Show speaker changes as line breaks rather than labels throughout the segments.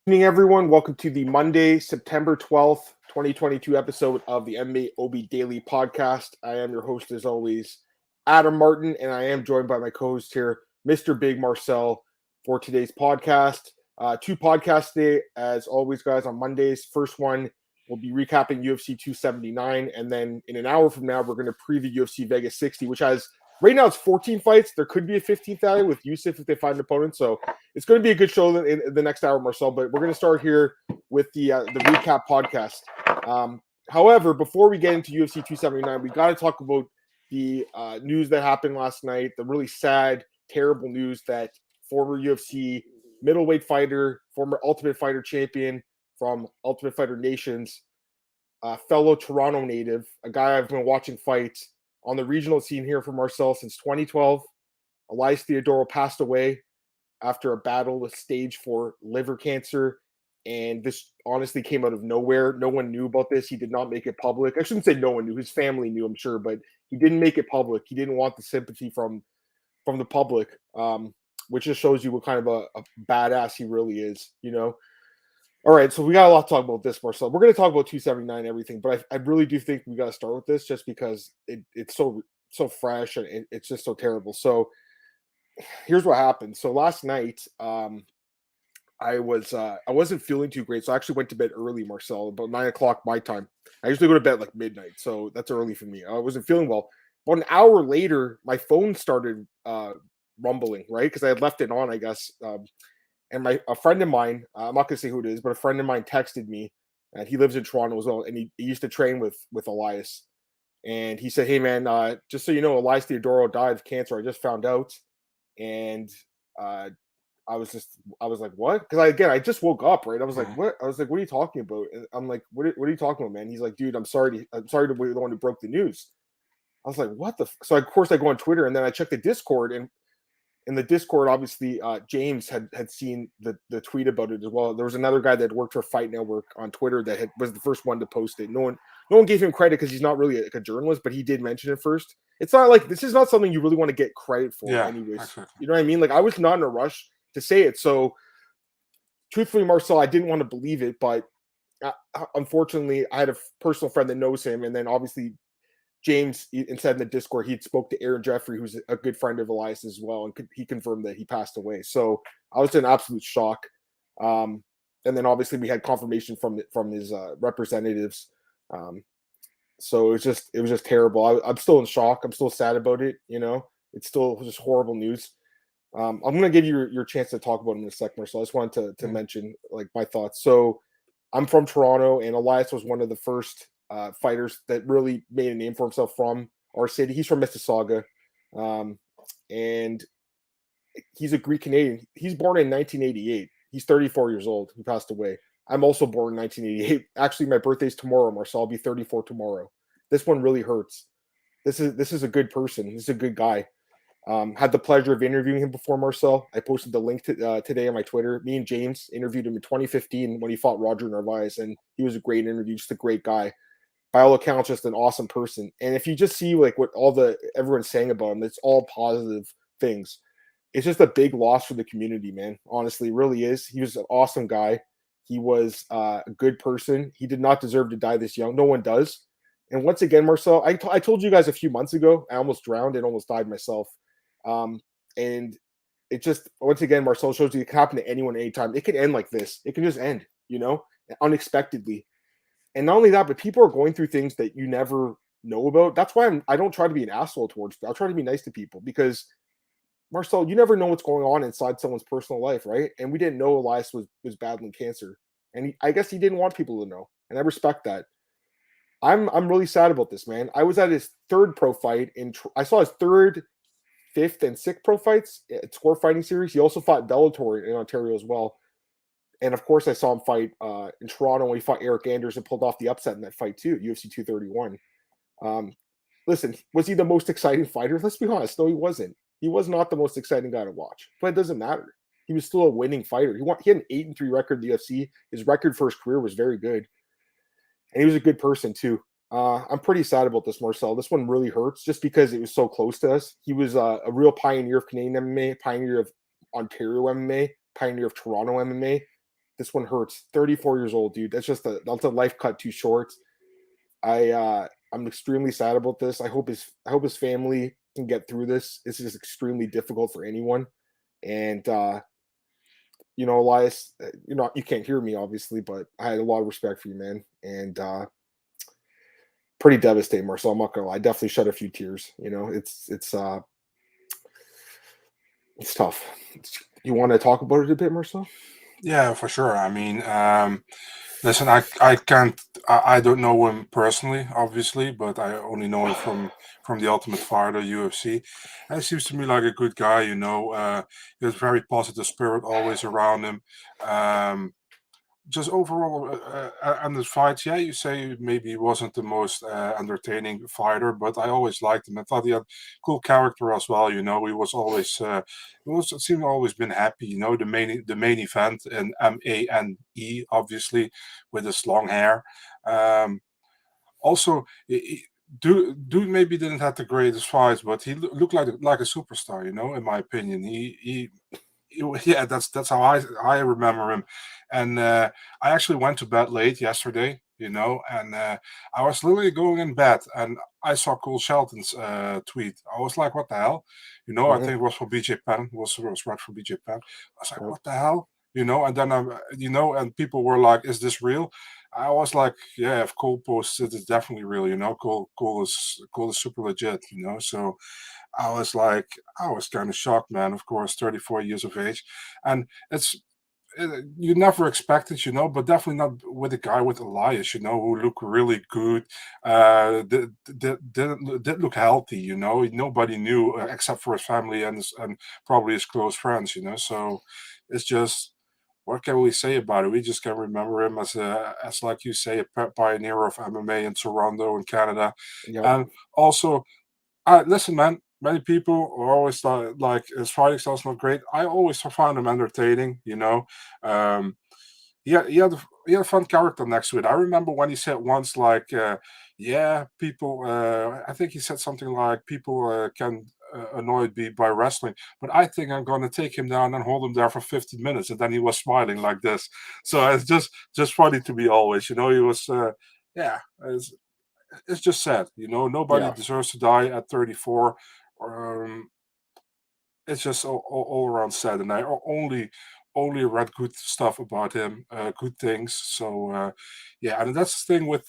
Evening, everyone. Welcome to the Monday, September 12th, 2022 episode of the MMAOB Daily Podcast. I am your host, as always, Adam Martin, and I am joined by my co-host here, Mr. Big Marcel, for today's podcast. Two podcasts today, as always, guys, on Mondays. First one, we'll be recapping UFC 279, and then in an hour from now, we're going to preview UFC Vegas 60, which has right now it's 14 fights. There could be a 15th value with Yusuf if they find an opponent. So it's going to be a good show in the next hour, Marcel. But we're going to start here with the recap podcast. However, before we get into UFC 279, we got to talk about the news that happened last night. The really sad, terrible news that former UFC middleweight fighter, former Ultimate Fighter champion from Ultimate Fighter Nations, fellow Toronto native, a guy I've been watching fight on the regional scene here for Marcel since 2012. Elias Theodorou passed away after a battle with stage 4 liver cancer. And this honestly came out of nowhere. No one knew about this. He did not make it public. I shouldn't say no one knew. His family knew, I'm sure, but he didn't make it public. He didn't want the sympathy from the public, which just shows you what kind of a badass he really is, you know? All right, so we got a lot to talk about this, Marcel. We're going to talk about 279 and everything, but I really do think we got to start with this just because it's so fresh and it's just so terrible. So here's what happened. So last night, I wasn't feeling too great, so I actually went to bed early, Marcel, about 9 o'clock my time. I usually go to bed like midnight, so that's early for me. I wasn't feeling well. About an hour later, my phone started rumbling, right? Because I had left it on, I guess. And a friend of mine, I'm not gonna say who it is, but a friend of mine texted me, and he lives in Toronto as well, and he used to train with Elias. And he said, "Hey man, just so you know, Elias Theodorou died of cancer. I just found out." And I was like, "What?" Because I just woke up, right? I was like, "What?" I was like, "What are you talking about?" And I'm like, "What are you talking about, man?" He's like, "Dude, I'm sorry to be the one who broke the news." I was like, "What the?" So of course I go on Twitter, and then I check the Discord, and in the Discord, obviously, James had seen the tweet about it as well. There was another guy that worked for Fight Network on Twitter that was the first one to post it. No one gave him credit because he's not really a journalist, but he did mention it first. It's not like this is not something you really want to get credit for, anyways.
Exactly.
You know what I mean? Like I was not in a rush to say it. So, truthfully, Marcel, I didn't want to believe it, but unfortunately, I had a personal friend that knows him, and then obviously James, instead in the Discord, he spoke to Aaron Jeffrey, who's a good friend of Elias as well, and he confirmed that he passed away. So I was in absolute shock. And then obviously we had confirmation from his representatives. So it was just terrible. I'm still in shock. I'm still sad about it. You know, it's still just horrible news. I'm going to give you your chance to talk about it in a second, so I just wanted to mention like my thoughts. So I'm from Toronto, and Elias was one of the first fighters that really made a name for himself from our city. He's from Mississauga, and he's a Greek Canadian. He's born in 1988. He's 34 years old. He passed away. I'm also born in 1988. Actually, my birthday's tomorrow, Marcel. I'll be 34 tomorrow. This one really hurts. This is a good person. This is a good guy. Had the pleasure of interviewing him before, Marcel. I posted the link today on my Twitter. Me and James interviewed him in 2015 when he fought Roger Narvaez, and he was a great interview, just a great guy. By all accounts, just an awesome person. And if you just see like what everyone's saying about him, it's all positive things. It's just a big loss for the community, man. Honestly, it really is. He was an awesome guy. He was a good person. He did not deserve to die this young. No one does. And once again, Marcel, I told you guys a few months ago, I almost drowned and almost died myself. And it just, once again, Marcel shows you it can happen to anyone anytime. It can end like this. It can just end, unexpectedly. And not only that, but people are going through things that you never know about. That's why I don't try to be an asshole towards people. I'll try to be nice to people because, Marcel, you never know what's going on inside someone's personal life, right? And we didn't know Elias was battling cancer. And I guess he didn't want people to know. And I respect that. I'm really sad about this, man. I was at his third pro fight. I saw his third, fifth, and sixth pro fights at Score Fighting Series. He also fought Bellator in Ontario as well. And of course, I saw him fight in Toronto when he fought Eric Anders and pulled off the upset in that fight too, UFC 231. Listen, was he the most exciting fighter? Let's be honest. No, he wasn't. He was not the most exciting guy to watch, but it doesn't matter. He was still a winning fighter. He had an 8-3 record in the UFC. His record for his career was very good, and he was a good person too. I'm pretty sad about this, Marcel. This one really hurts just because it was so close to us. He was a real pioneer of Canadian MMA, pioneer of Ontario MMA, pioneer of Toronto MMA. this one hurts. 34 years old, dude. That's a life cut too short. I'm extremely sad about this. I hope his family can get through this. This is extremely difficult for anyone. And Elias, you can't hear me obviously, but I had a lot of respect for you, man. And pretty devastating, Marcel. I'm not gonna lie. I definitely shed a few tears. It's tough. You want to talk about it a bit, Marcel?
Yeah, for sure. I mean, listen, I can't, I don't know him personally, obviously, but I only know him from the Ultimate Fighter, UFC. And he seems to me like a good guy. He has very positive spirit always around him. Just overall, and the fights, yeah, you say maybe he wasn't the most entertaining fighter, but I always liked him. I thought he had cool character as well. He was always, it seemed always been happy. The main event in MANE, obviously, with his long hair. Also, dude maybe didn't have the greatest fights, but he looked like a superstar. In my opinion, yeah, that's how I remember him. And I actually went to bed late yesterday, and I was literally going in bed, and I saw Cole Shelton's tweet. I was like, what the hell? I
Mhm.
think it was for BJ Penn. Was right for BJ Penn. I was like,
Yep.
what the hell? And then and people were like, is this real? I was like, yeah, if Cole posted, it's definitely real. Cole is super legit. So I was kind of shocked, man. Of course, 34 years of age, and you never expect it, but definitely not with a guy with Elias, who look really good. Did look healthy, Nobody knew except for his family and probably his close friends, So it's just, what can we say about it? We just can remember him as like you say, a pioneer of MMA in Toronto and Canada,
Yep.
and also listen, man. Many people are always like his fighting style's not great. I always found him entertaining. Um, he had a fun character next to it. I remember when he said once, like, "Yeah, people." I think he said something like, "People can annoyed me by wrestling, but I think I'm going to take him down and hold him there for 15 minutes." And then he was smiling like this. So it's just funny to me always. He was, yeah. It's just sad, Nobody
Yeah.
deserves to die at 34. Um, it's just all around sad, and I only read good stuff about him, good things. So yeah, and that's the thing with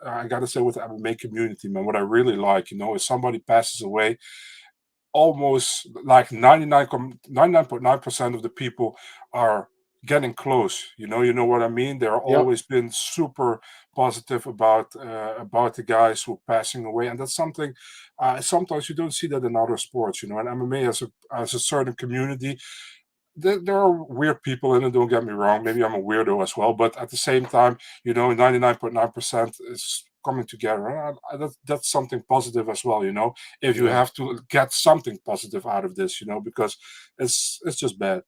I gotta say with the MMA community, man. What I really like, is somebody passes away, almost like 99.9% of the people are getting close. You know what I mean? They're
Yep.
always been super positive about the guys who are passing away, and that's something sometimes you don't see that in other sports. And MMA as a certain community, there are weird people in it. Don't get me wrong. Maybe I'm a weirdo as well, but at the same time, 99.9% is coming together. And that's something positive as well. If you
Yeah.
have to get something positive out of this, because it's just bad.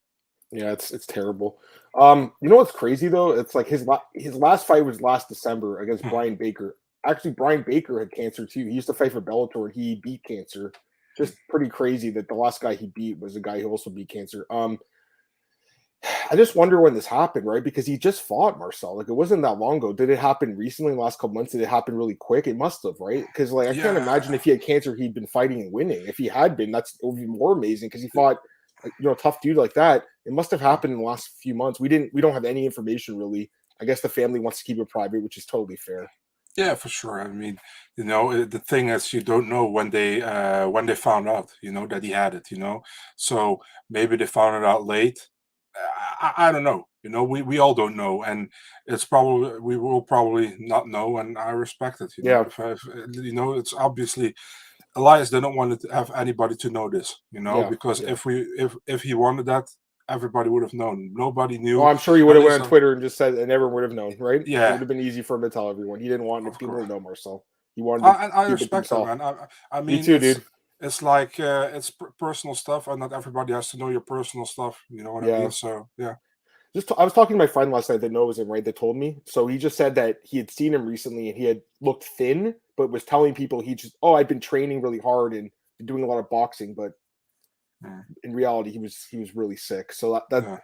Yeah, it's terrible. You know what's crazy though? It's like his last fight was last December against Brian Baker. Actually, Brian Baker had cancer too. He used to fight for Bellator. He beat cancer. Just pretty crazy that the last guy he beat was a guy who also beat cancer. I just wonder when this happened, right? Because he just fought Marcel. Like it wasn't that long ago. Did it happen recently in the last couple months? Did it happen really quick? It must have, right? Because like I can't
Yeah,
imagine if he had cancer, he'd been fighting and winning. If he had been, it would be more amazing because he fought a tough dude like that. It must have happened in the last few months. We don't have any information really. I guess the family wants to keep it private, which is totally fair.
yeah, for sure. I mean, the thing is, you don't know when they found out, that he had it. So maybe they found it out late. I don't know. We all don't know, and we will probably not know, and I respect it.
Yeah,
It's obviously Elias didn't want to have anybody to know this.
yeah,
Because
yeah.
if he wanted that, everybody would have known. Nobody
Oh,
knew.
I'm sure he would
At
have went
least,
on Twitter and just said, and everyone would have known, right? It would
yeah,
have been easy for him to tell everyone. He didn't want
of
people
course.
to know Marcel. He wanted to
I
keep it to
respect that,
himself.
man. I
Me
mean,
too, dude.
it's like it's personal stuff, and not everybody has to know your personal stuff. You know what I
Yeah.
mean? So yeah.
I was talking to my friend last night that knows him, right? That told me. So he just said that he had seen him recently and he had looked thin, but was telling people I've been training really hard and been doing a lot of boxing, but
Mm,
in reality he was really sick. So that
yeah.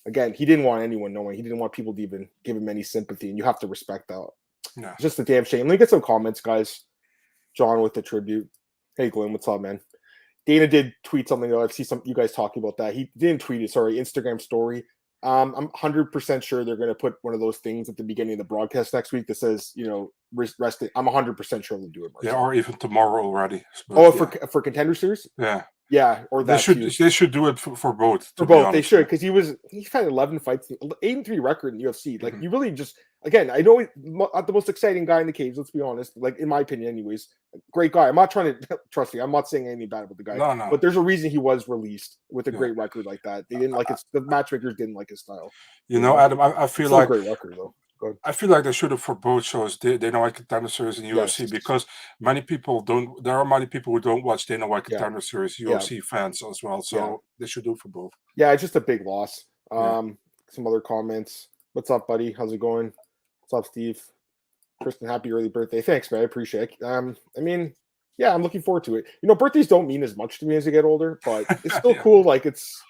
again, he didn't want anyone knowing. He didn't want people to even give him any sympathy, and you have to respect that.
Yeah.
It's just a damn shame. Let me get some comments, guys. John with the tribute. Hey, Glenn, what's up, man? Dana did tweet something though. I see some you guys talking about that. He didn't tweet it. Sorry, Instagram story. I'm 100% sure they're going to put one of those things at the beginning of the broadcast next week that says, rest it. I'm 100% sure they'll do it.
Yeah, or even tomorrow already.
But, for Contender Series?
Yeah.
Yeah, or
they should do it for both.
For both, they should, because he's had 11 fights, 8-3 record in UFC. Like you really just, again, I know he's not the most exciting guy in the cage. Let's be honest. Like in my opinion, anyways, great guy. I'm not trying to trust me. I'm not saying anything bad about the guy.
No.
But there's a reason he was released with a great record like that. They didn't like his. The matchmakers didn't like his style.
Adam, I feel like
a great record though.
I feel like they should have for both shows. Dana White Contender Series and UFC because many people don't. There are many people who don't watch Dana White Contender Series, UFC fans as well. So they should do it for both. Yeah,
it's just a big loss. Some other comments. What's up, buddy? How's it going? What's up, Steve? Kristen, happy early birthday. Thanks, man. I appreciate it. I'm looking forward to it. Birthdays don't mean as much to me as I get older, but it's still cool. Like it's,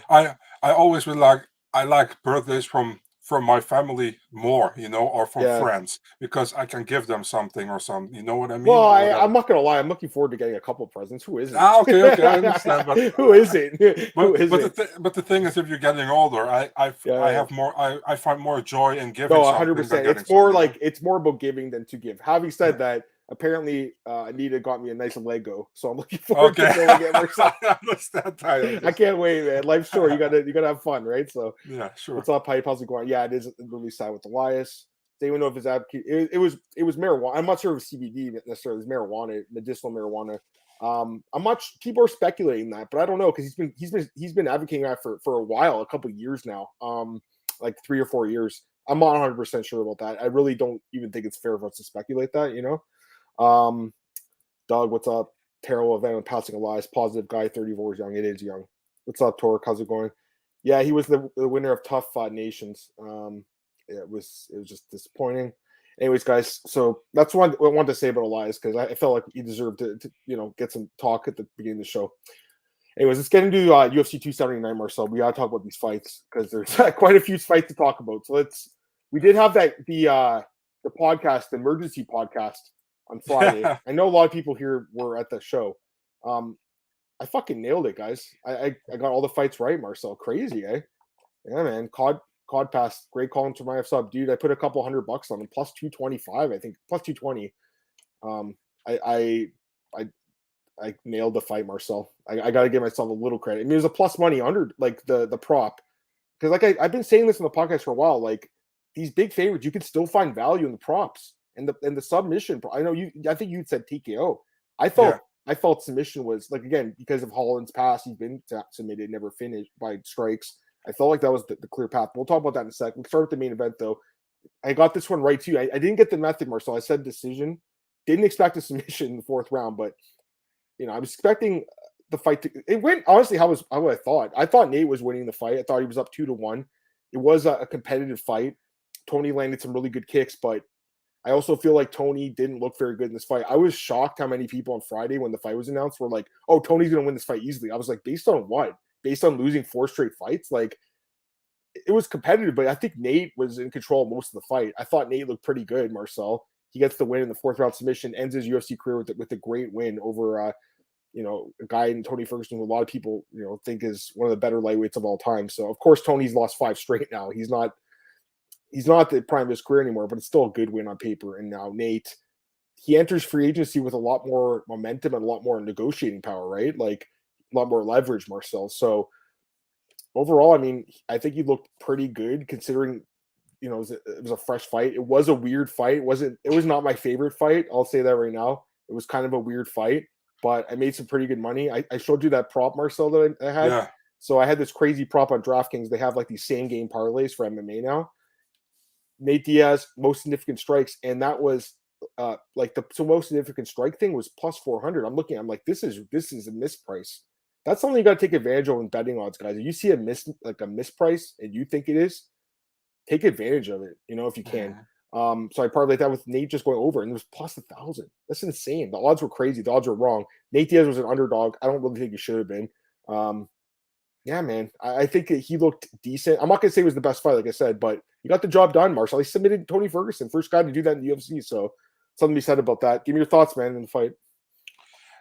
I always I like birthdays from my family more, or from friends, because I can give them something or something. You know what I mean?
Well, I'm not gonna lie. I'm looking forward to getting a couple of presents. Who isn't?
Okay, I understand. But
who isn't?
But the thing is, if you're getting older, I find more joy in giving.
No, 100%. It's more it's more about giving than to give. Having said that, apparently Anita got me a nice Lego, so I'm looking forward to going get more stuff. I can't wait, man. Life's short. You gotta have fun, right? So
yeah, sure.
What's up, Pipe? How's it going? Yeah, it is really sad with Elias. They even know if it's advocate. It was marijuana. I'm not sure if it's CBD necessarily. It's marijuana, medicinal marijuana. I'm not. People are speculating that, but I don't know because he's been advocating that for a while, a couple of years now. Like 3 or 4 years. I'm not 100% sure about that. I really don't even think it's fair for us to speculate that. Doug, what's up? Terrible event on passing Elias. Positive guy, 34 is young. It is young. What's up, Torque? How's it going? Yeah, he was the winner of Tough Nations. It was just disappointing. Anyways, guys, so that's what I wanted to say about Elias because I felt like he deserved to get some talk at the beginning of the show. Anyways, let's get into UFC 279, Marcel. We gotta talk about these fights because there's quite a few fights to talk about. So we did have the podcast, the emergency podcast on Friday. I know a lot of people here were at the show. I fucking nailed it, guys. I got all the fights right, Marcel. Crazy, eh? Yeah, man. COD Pass, great call to Chimaev sub, dude. I put a couple $100 on him, plus 225, I think, plus 220. I nailed the fight, Marcel. I got to give myself a little credit. I mean, it was a plus money under like the prop because I've been saying this in the podcast for a while. Like these big favorites, you can still find value in the props and the submission. I know I think you said TKO. I felt submission was like again because of Holland's pass. He's been submitted, never finished by strikes. I felt like that was the clear path. We'll talk about that in a second. Let's start with the main event though. I got this one right too. I didn't get the method, Marcel. I said decision. Didn't expect a submission in the 4th round, but. I was expecting the fight to. It went honestly how I thought. I thought Nate was winning the fight. I thought he was up 2-1. It was a competitive fight. Tony landed some really good kicks, but I also feel like Tony didn't look very good in this fight. I was shocked how many people on Friday when the fight was announced were like, "Oh, Tony's going to win this fight easily." I was like, based on what? Based on losing 4 straight fights? Like, it was competitive, but I think Nate was in control of most of the fight. I thought Nate looked pretty good, Marcel. He gets the win in the 4th round submission, ends his UFC career with a great win over a guy in Tony Ferguson who a lot of people, think is one of the better lightweights of all time. So of course Tony's lost 5 straight now. He's not at the prime of his career anymore, but it's still a good win on paper. And now Nate, he enters free agency with a lot more momentum and a lot more negotiating power, right? Like a lot more leverage, Marcel. So overall, I mean, I think he looked pretty good considering it was a fresh fight. It was a weird fight. It was not my favorite fight. I'll say that right now. It was kind of a weird fight, but I made some pretty good money. I showed you that prop, Marcel, that I had. Yeah. So I had this crazy prop on DraftKings. They have like these same game parlays for MMA now. Nate Diaz, most significant strikes. And that was like the most significant strike thing was plus 400. I'm like, this is a misprice. That's something you got to take advantage of in betting odds, guys. If you see a misprice and you think it is, take advantage of it, if you can. So I parlayed that with Nate just going over, and it was plus 1,000. That's insane. The odds were crazy. The odds were wrong. Nate Diaz was an underdog. I don't really think he should have been. Yeah, man. I think that he looked decent. I'm not gonna say it was the best fight, like I said, but he got the job done, Marcel. He submitted Tony Ferguson, first guy to do that in the UFC. So something to be said about that. Give me your thoughts, man, in the fight.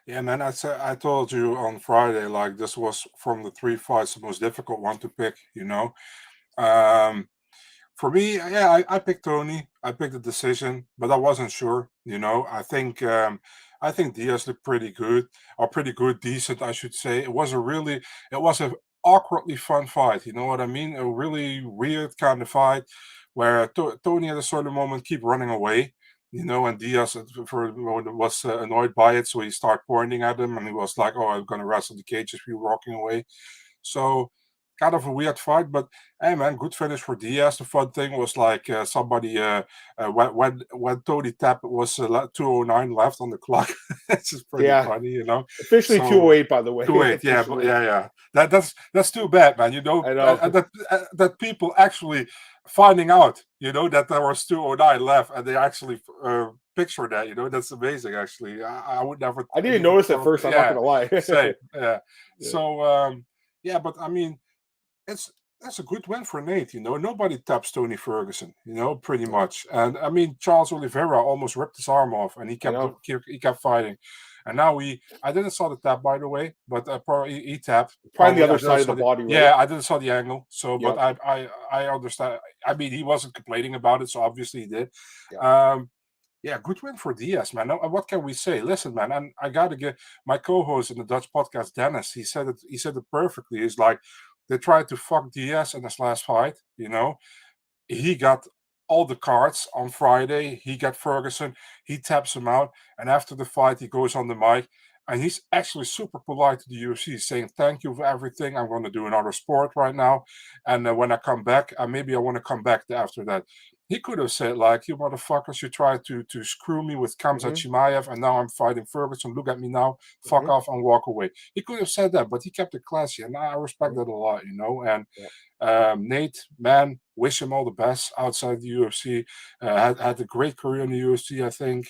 Yeah, man. I told you on Friday, like this was from the 3 fights the most difficult one to pick. Um, for me, yeah, I picked Tony. I picked the decision, but I wasn't sure. I think Diaz looked pretty good, or pretty good, decent, I should say. It was a awkwardly fun fight. You know what I mean? A really weird kind of fight where Tony at a certain moment keep running away. And Diaz was annoyed by it, so he started pointing at him, and he was like, "Oh, I'm gonna wrestle the cage if you're walking away." So kind of a weird fight, but hey, man, good finish for Diaz. The fun thing was like somebody when Tony tapped, it was 2:09 left on the clock. It's just pretty
Yeah.
funny.
Officially
So
208, by the way.
2:08, yeah, but yeah. That's too bad, man.
I know.
That people actually finding out, that there was 2:09 left, and they actually picture that. That's amazing. Actually, I would never.
I didn't notice at first. I'm not gonna lie.
Same, yeah.
Yeah.
So yeah, but I mean, that's a good win for Nate. Nobody taps Tony Ferguson. Pretty much. And I mean, Charles Oliveira almost ripped his arm off, and he kept fighting. And now I didn't saw the tap, by the way, but probably he tapped.
Probably the other side of the body, right?
Yeah, I didn't saw the angle. So,
Yep.
but I understand. I mean, he wasn't complaining about it, so obviously he did.
Yeah.
Yeah, good win for Diaz, man. Now, what can we say? Listen, man, and I gotta get my co-host in the Dutch podcast, Dennis. He said it perfectly. He's like, they tried to fuck Diaz in his last fight. He got all the cards on Friday. He got Ferguson. He taps him out, and after the fight, he goes on the mic, and he's actually super polite to the UFC, saying thank you for everything. I'm going to do another sport right now, and when I come back, maybe I want to come back after that. He could have said, like, you motherfuckers, you tried to screw me with Khamzat Chimaev, and now I'm fighting Ferguson. Look at me now. Fuck off and walk away. He could have said that, but he kept it classy, and I respect that a lot, And Nate, man, wish him all the best outside the UFC. Had a great career in the UFC, I think.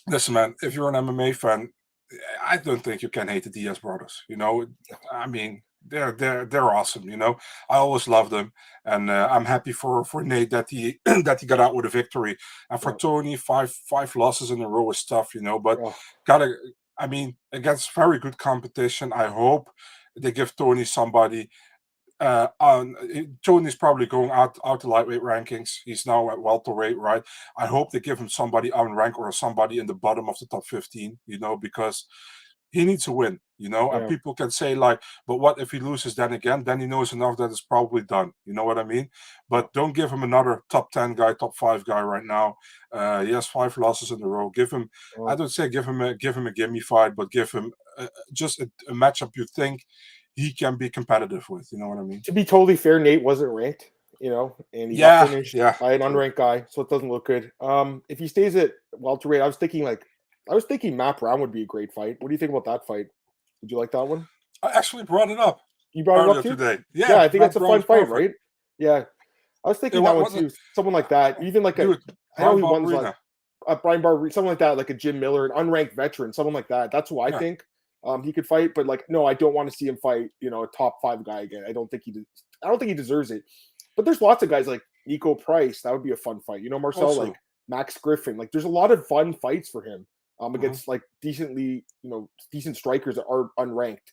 Listen, man, if you're an MMA fan, I don't think you can hate the Diaz brothers. I mean, they're awesome. I always love them, and I'm happy for Nate that he that he got out with a victory. And for Tony, five losses in a row is tough. But I mean, against very good competition. I hope they give Tony somebody. Tony's probably going out the lightweight rankings. He's now at welterweight, right? I hope they give him somebody unranked or somebody in the bottom of the top 15. Because he needs to win. And people can say like, but what if he loses then again? Then he knows enough that it's probably done. You know what I mean? But don't give him another top 10 guy, top 5 guy right now. He has 5 losses in a row. Give him, I don't say give him a gimme fight, but give him just a matchup you think he can be competitive with. You know what I mean?
To be totally fair, Nate wasn't ranked, and he got finished by an unranked guy, so it doesn't look good. If he stays at welterweight, I was thinking Matt Brown would be a great fight. What do you think about that fight? Would you like that one?
I actually brought it up.
You brought it up too?
Today.
Yeah, I think that's a fun fight, right? Yeah. I was thinking that one too. Someone like that. Even like I know he won like Brian Barberina, something like that, like a Jim Miller, an unranked veteran, someone like that. That's who I think he could fight. But like, no, I don't want to see him fight, a top 5 guy again. I don't think he deserves it. But there's lots of guys like Nico Price. That would be a fun fight. Marcel, also, like Max Griffin. Like there's a lot of fun fights for him. Against like decent strikers that are unranked.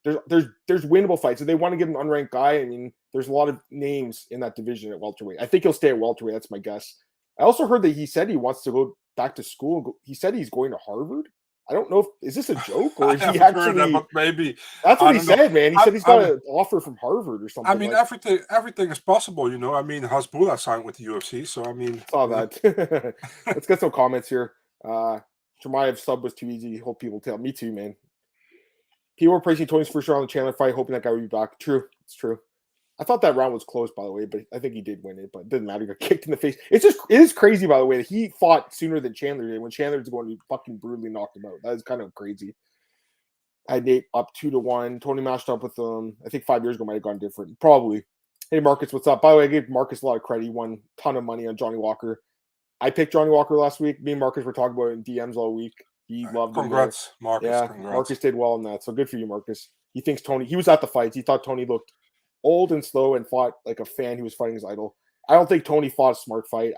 There's winnable fights. If they want to give an unranked guy, I mean, there's a lot of names in that division at welterweight. I think he'll stay at welterweight. That's my guess. I also heard that he said he wants to go back to school. He said he's going to Harvard. I don't know is this a joke or is he actually?
That, but maybe
that's what he said, man. He said he's got an offer from Harvard or something.
I mean, everything is possible, I mean, Hasbulla signed with the UFC, so I mean,
saw that. Let's get some comments here. Chimaev sub was too easy. Hope people tell me too, man. People were praising Tony's first round of the Chandler fight, hoping that guy would be back. True, it's true. I thought that round was close, by the way, but I think he did win it. But it doesn't matter. He got kicked in the face. It is crazy, by the way, that he fought sooner than Chandler did. When Chandler's going to fucking brutally knock him out, that is kind of crazy. I had Nate up 2-1. Tony matched up with him. I think 5 years ago might have gone different. Probably. Hey Marcus, what's up? By the way, I gave Marcus a lot of credit. He won a ton of money on Johnny Walker. I picked Johnny Walker last week. Me and Marcus were talking about it in DMs all week. He loved him there.
Congrats, Marcus.
Yeah,
Congrats.
Marcus did well in that. So good for you, Marcus. He thinks Tony. He was at the fights. He thought Tony looked old and slow and fought like a fan who was fighting his idol. I don't think Tony fought a smart fight.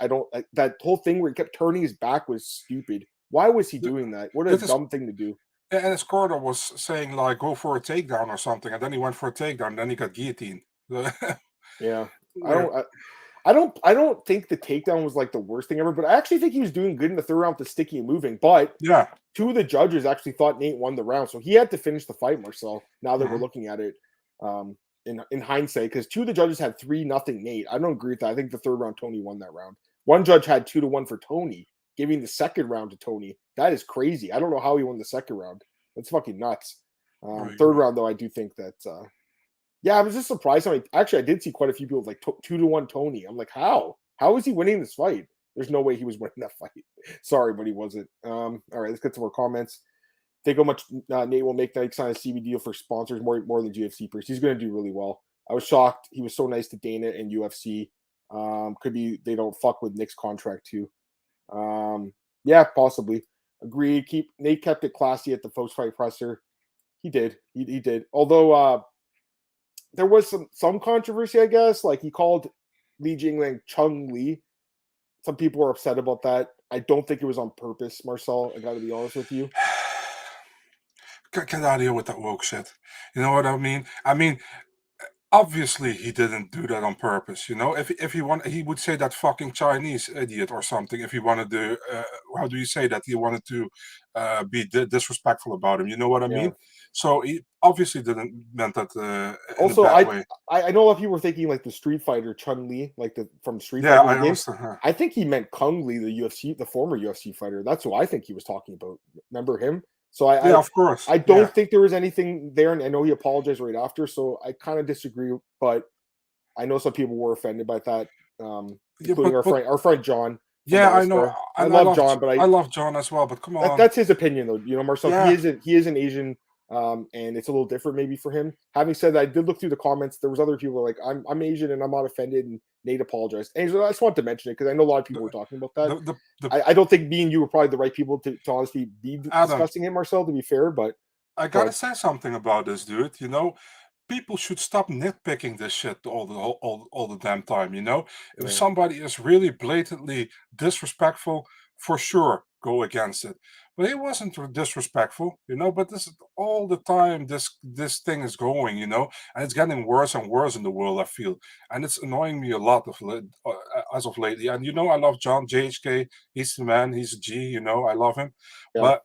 That whole thing where he kept turning his back was stupid. Why was he doing that? What a dumb thing to do.
And his corner was saying like, "Go for a takedown or something," and then he went for a takedown. And then he got guillotined.
Yeah, I don't think the takedown was like the worst thing ever, but I actually think he was doing good in the third round with the sticky and moving. But
yeah,
two of the judges actually thought Nate won the round, so he had to finish the fight, Marcel. Now that we're looking at it, in hindsight, because two of the judges had 3-0 Nate. I don't agree with that. I think the third round Tony won that round. One judge had 2-1 for Tony, giving the second round to Tony. That is crazy. I don't know how he won the second round. That's fucking nuts. Third round though, I do think that. Yeah, I was just surprised. Actually, I did see quite a few people like 2-1 Tony. I'm like, how? How is he winning this fight? There's no way he was winning that fight. Sorry, but he wasn't. All right, let's get to more comments. Think how much Nate will make Nike sign a CB deal for sponsors more than GFC first. He's going to do really well. I was shocked. He was so nice to Dana and UFC. Could be they don't fuck with Nick's contract too. Yeah, possibly. Agreed. Nate kept it classy at the post-fight presser. He did. He did. Although there was some controversy, I guess. Like he called Li Jingliang Chung Li. Some people were upset about that. I don't think it was on purpose, Marcel. I got to be honest with you.
Get out of here with that woke shit. You know what I mean? I mean, obviously he didn't do that on purpose. You know, if he wanted, he would say that fucking Chinese idiot or something. If he wanted to, how do you say that? He wanted to be disrespectful about him. You know what I mean? So he obviously didn't meant that.
Also, I know a lot of people were thinking like the Street Fighter Chun Li, like from Street Fighter games. I think he meant Kung Lee, the former UFC fighter. That's who I think he was talking about. Remember him? So
of course.
I don't think there was anything there, and I know he apologized right after. So I kind of disagree, but I know some people were offended by that, including our friend John.
Yeah, I know.
I love John, but
I love John as well. But come on,
that's his opinion, though. You know, Marcel, he is an Asian, and it's a little different maybe for him. Having said that, I did look through the comments. There was other people like, I'm Asian and I'm not offended, and Nate apologized. And I just wanted to mention it because I know a lot of people were talking about that. I don't think me and you were probably the right people to honestly be discussing it, Marcel, to be fair. But
I gotta say something about this, dude. You know, people should stop nitpicking this shit all the damn time. You know, if somebody is really blatantly disrespectful, for sure, go against it. But he wasn't disrespectful, you know. But this is all the time. This thing is going, you know, and it's getting worse and worse in the world. I feel, and it's annoying me a lot as of lately. And you know, I love John JHK. He's the man. He's a G. You know, I love him. Yeah. But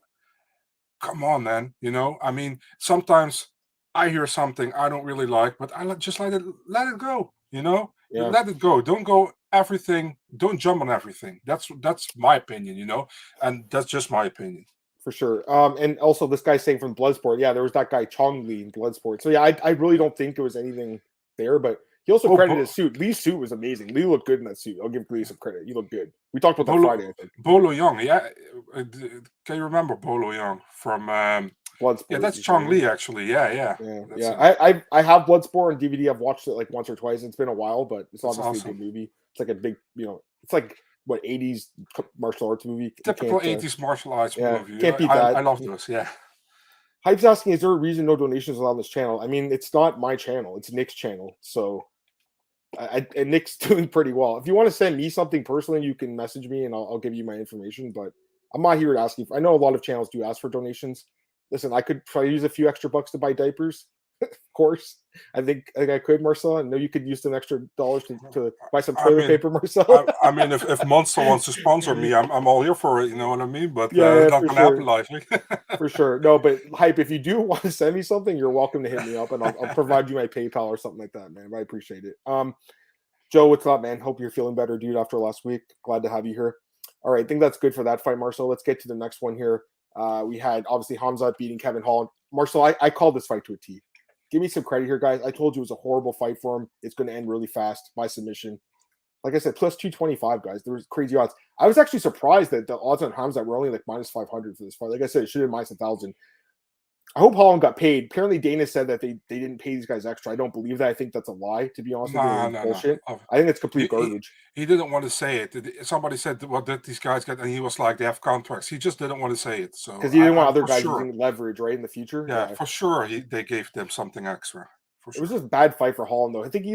come on, man. You know, I mean, sometimes I hear something I don't really like, but I just let it go. You know, let it go. Don't go everything. Don't jump on everything. That's my opinion. You know, and that's just my opinion.
For sure. And also this guy saying from Bloodsport, there was that guy Chong Li in Bloodsport. So I really don't think there was anything there, but he also credited his suit. Lee's suit was amazing. Lee looked good in that suit. I'll give Lee some credit. He looked good. We talked about that Friday, I think.
Bolo Young, yeah. Can you remember Bolo Young from Bloodsport? Yeah, that's Chong Li actually. Yeah.
I have Bloodsport on DVD. I've watched it like once or twice. It's been a while, but it's obviously a good movie. It's like a big, it's like what 80s martial arts movie.
Typical 80s martial arts movie.
Can't beat that.
I love those. Yeah.
Hype's asking, is there a reason no donations allowed on this channel? I mean, it's not my channel. It's Nick's channel. So and Nick's doing pretty well. If you want to send me something personally, you can message me and I'll give you my information. But I'm not here to ask you. I know a lot of channels do ask for donations. Listen, I could probably use a few extra bucks to buy diapers. Of course, I think I could, Marcel. I know you could use some extra dollars to buy some toilet paper, Marcel.
I mean, if Monster wants to sponsor me, I'm all here for it. You know what I mean? But it's not gonna happen likely.
For sure. No, but Hype, if you do want to send me something, you're welcome to hit me up, and I'll provide you my PayPal or something like that, man. I appreciate it. Joe, what's up, man? Hope you're feeling better, dude. After last week, glad to have you here. All right, I think that's good for that fight, Marcel. Let's get to the next one here. We had obviously Khamzat beating Kevin Holland. Marcel, I called this fight to a T. Give me some credit here, guys. I told you it was a horrible fight for him. It's going to end really fast by submission. Like I said, plus 225, guys. There was crazy odds. I was actually surprised that the odds on Khamzat were only like minus 500 for this fight. Like I said, it should have been minus 1,000. I hope Holland got paid. Apparently, Dana said that they didn't pay these guys extra. I don't believe that. I think that's a lie, to be honest with you.
No,
It's
no,
bullshit.
no.
I think it's complete
He,
garbage.
he didn't want to say it. Somebody said, "What did these guys get?" And he was like, "They have contracts." He just didn't want to say it. So
Because he didn't want
I'm
other
for
guys
sure.
using leverage, right, in the future.
Yeah, for sure. They gave them something extra. For
It was
sure.
just a bad fight for Holland, though. I think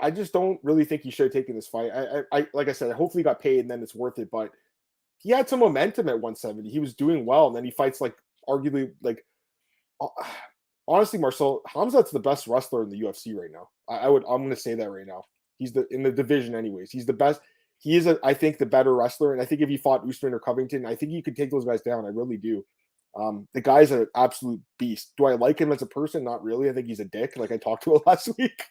I just don't really think he should have taken this fight. I like I said, hopefully he got paid and then it's worth it. But he had some momentum at 170. He was doing well, and then he fights like arguably like honestly, Marcel Khamzat's the best wrestler in the UFC right now. I'm going to say that right now. He's in the division, anyways. He's the best. He is, I think, the better wrestler. And I think if he fought Usman or Covington, I think he could take those guys down. I really do. The guy's an absolute beast. Do I like him as a person? Not really. I think he's a dick, like I talked about last week.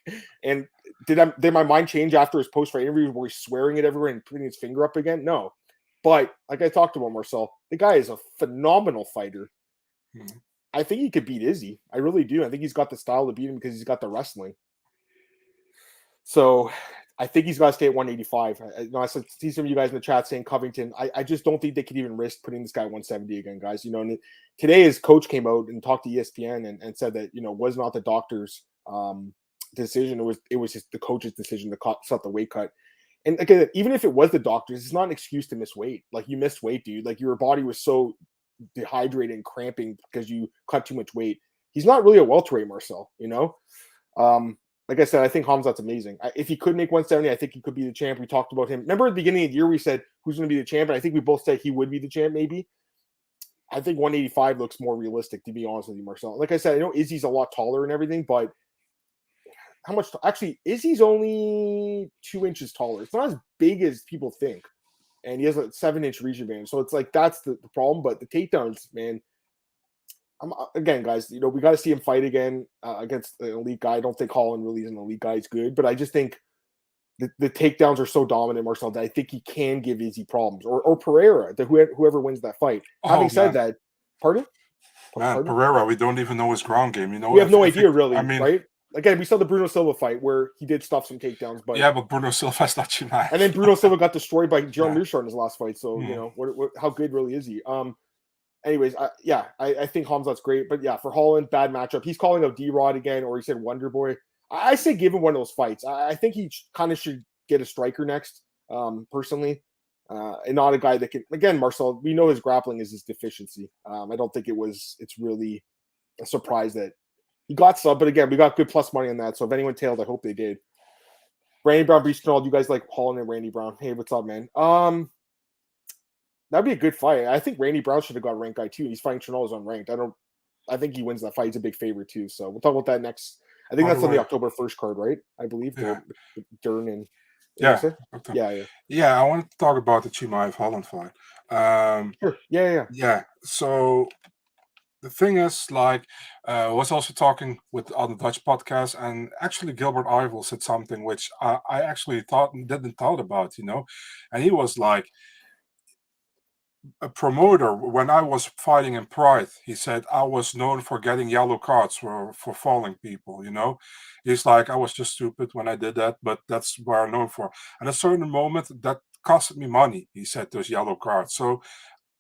And did my mind change after his post-fight interview where he's swearing at everyone and putting his finger up again? No. But like I talked about Marcel, the guy is a phenomenal fighter. Mm-hmm. I think he could beat Izzy. I really do. I think he's got the style to beat him because he's got the wrestling. So I think he's got to stay at 185. I see some of you guys in the chat saying Covington. I just don't think they could even risk putting this guy at 170 again, guys. And today his coach came out and talked to ESPN and said that, was not the doctor's decision. It was just the coach's decision to set the weight cut. And again, even if it was the doctor's, it's not an excuse to miss weight. Like, you missed weight, dude. Like, your body was so dehydrated and cramping because you cut too much weight. He's not really a welterweight, Marcel, like I said, I think Khamzat's amazing. If he could make 170, I think he could be the champ. We talked about him. Remember at the beginning of the year, we said who's going to be the champ? And I think we both said he would be the champ, maybe. I think 185 looks more realistic, to be honest with you, Marcel. Like I said, I know Izzy's a lot taller and everything, but how much? Actually, Izzy's only 2 inches taller. It's not as big as people think. And he has a 7-inch reach advantage. So it's like that's the problem. But the takedowns, man. Again, guys, we got to see him fight again against an elite guy. I don't think Holland really is an elite guy. He's good, but I just think the takedowns are so dominant, Marcel, that I think he can give Izzy problems. Or Pereira, whoever wins that fight. Having said that, pardon?
Pereira, we don't even know his ground game.
We have no idea, really, right? Again, we saw the Bruno Silva fight where he did stuff some takedowns, but
but Bruno Silva's not Chimaev.
And then Bruno Silva got destroyed by John Luchard in his last fight. So how good really is he? Anyways, I think Khamzat's great, but for Holland, bad matchup. He's calling out D-Rod again, or he said Wonder Boy. I say give him one of those fights. I think he kind of should get a striker next, personally, and not a guy that can. Again, Marcel, we know his grappling is his deficiency. I don't think it's really a surprise that he got sub, but again, we got good plus money on that. So if anyone tailed, I hope they did. Randy Brown, Breach Canal, you guys like Holland and Randy Brown? Hey, what's up, man? That'd be a good fight. I think Randy Brown should have got ranked guy too. He's fighting Chernobyl unranked. I think he wins that fight. He's a big favorite too. So we'll talk about that next. I think that's on the October 1st card, right? I believe.
Yeah.
Dern and
yeah. I want to talk about the Chimaev Holland fight.
Sure. Yeah.
So the thing is, like, I was also talking with other Dutch podcasts, and actually Gilbert Ivel said something which I actually didn't thought about, and he was like, a promoter, when I was fighting in Pride, he said I was known for getting yellow cards for falling people, He's like, I was just stupid when I did that, but that's what I'm known for. And at a certain moment, that costed me money, he said, those yellow cards. So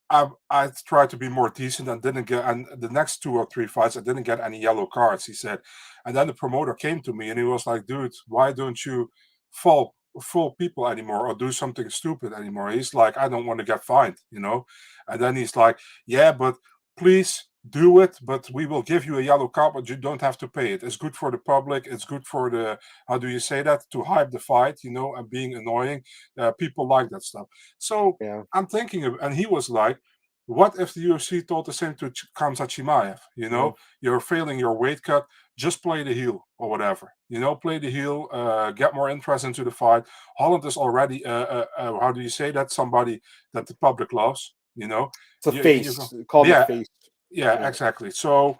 I tried to be more decent and didn't get, and the next 2 or 3 fights, I didn't get any yellow cards, he said. And then the promoter came to me and he was like, dude, why don't you fall people anymore or do something stupid anymore? He's like, I don't want to get fined, And then he's like, yeah, but please do it, but we will give you a yellow card, but you don't have to pay it. It's good for the public. It's good for the, how do you say that? To hype the fight, and being annoying. People like that stuff. So I'm thinking and he was like, what if the UFC told the same to Khamzat Chimaev? You're failing your weight cut, just play the heel or whatever. Play the heel, get more interest into the fight. Holland is already, how do you say that? Somebody that the public loves,
It's a face. Call it a face.
Yeah, exactly. So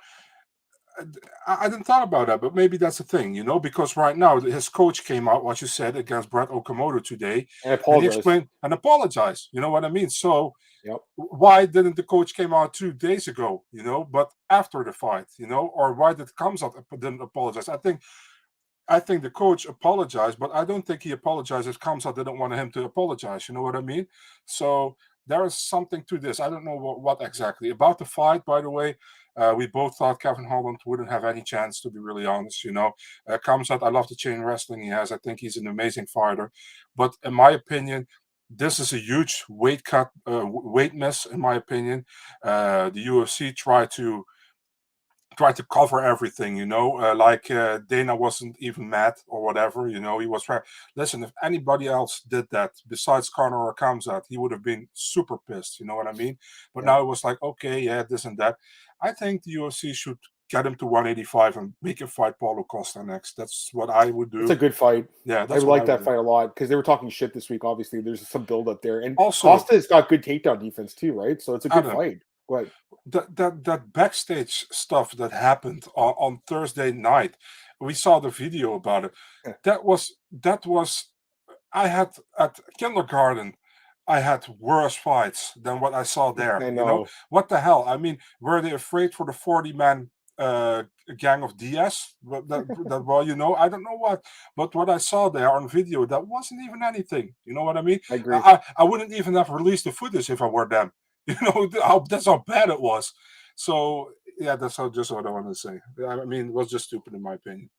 I didn't thought about that, but maybe that's the thing, because right now his coach came out, what you said, against Brett Okamoto today, and he explained and apologized. You know what I mean? So why didn't the coach came out 2 days ago, but after the fight, or why did Khamzat didn't apologize? I think the coach apologized, but I don't think he apologized if Khamzat didn't want him to apologize. You know what I mean? So there is something to this. I don't know what exactly. About the fight, by the way, we both thought Kevin Holland wouldn't have any chance, to be really honest. Khamzat, I love the chain wrestling he has. I think he's an amazing fighter. But in my opinion, this is a huge weight miss, in my opinion. The UFC tried to cover everything, Dana wasn't even mad or whatever, he was trying. Listen, if anybody else did that besides Conor or Khamzat, he would have been super pissed, you know what I mean? But now it was like, okay, yeah, this and that. I think the UFC should get him to 185 and make him fight Paulo Costa next. That's what I would do.
It's a good fight.
Yeah,
I would like that fight a lot because they were talking shit this week. Obviously, there's some build up there, and
also
Costa's got good takedown defense too, right? So it's a good fight. Go ahead.
That backstage stuff that happened on Thursday night, we saw the video about it.
Yeah.
That was I had at kindergarten, I had worse fights than what I saw there.
I know.
What the hell? I mean, were they afraid for the 40-man gang of Diaz? I don't know what. But what I saw there on video, that wasn't even anything. You know what I mean?
I agree.
I wouldn't even have released the footage if I were them. That's how bad it was. So yeah, that's just what I want to say. I mean, it was just stupid in my opinion.